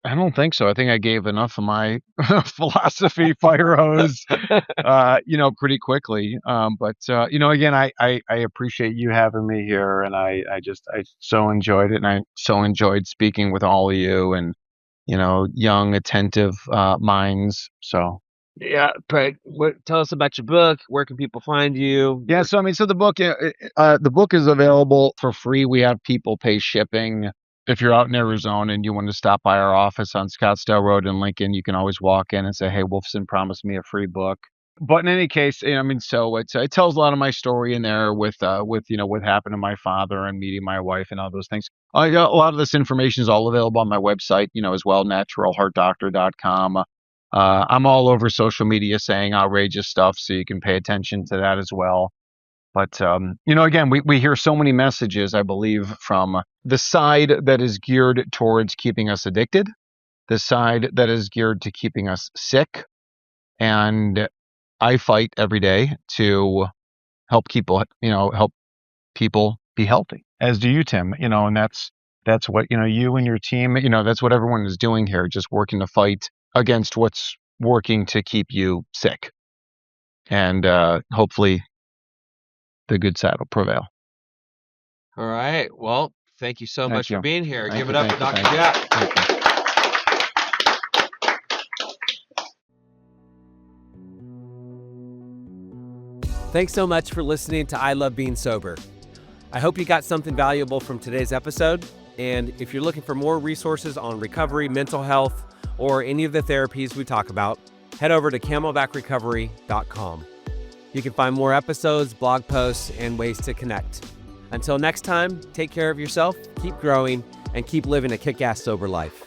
I don't think so. I think I gave enough of my philosophy fire hose, pretty quickly. But again, I appreciate you having me here, and I so enjoyed it, and I so enjoyed speaking with all of you, and young, attentive minds. So Yeah, but tell us about your book. Where can people find you? yeah, so the book is available for free. We have people pay shipping. If you're out in Arizona and you want to stop by our office on Scottsdale Road in Lincoln, you can always walk in and say, "Hey, Wolfson promised me a free book." But in any case, so it tells a lot of my story in there with what happened to my father and meeting my wife and all those things. Yeah, a lot of this information is all available on my website, as well, naturalheartdoctor.com. I'm all over social media saying outrageous stuff, so you can pay attention to that as well. But, again, we hear so many messages, I believe, from the side that is geared towards keeping us addicted, the side that is geared to keeping us sick. And I fight every day to help people be healthy, as do you, Tim, and that's what, you and your team, that's what everyone is doing here, just working to fight against what's working to keep you sick. And hopefully the good side will prevail. All right. Well, thank you so much for being here. Give it up for Dr. Thank you. Jack. Thank you. Thanks so much for listening to I Love Being Sober. I hope you got something valuable from today's episode. And if you're looking for more resources on recovery, mental health, or any of the therapies we talk about, head over to camelbackrecovery.com. You can find more episodes, blog posts, and ways to connect. Until next time, take care of yourself, keep growing, and keep living a kick-ass sober life.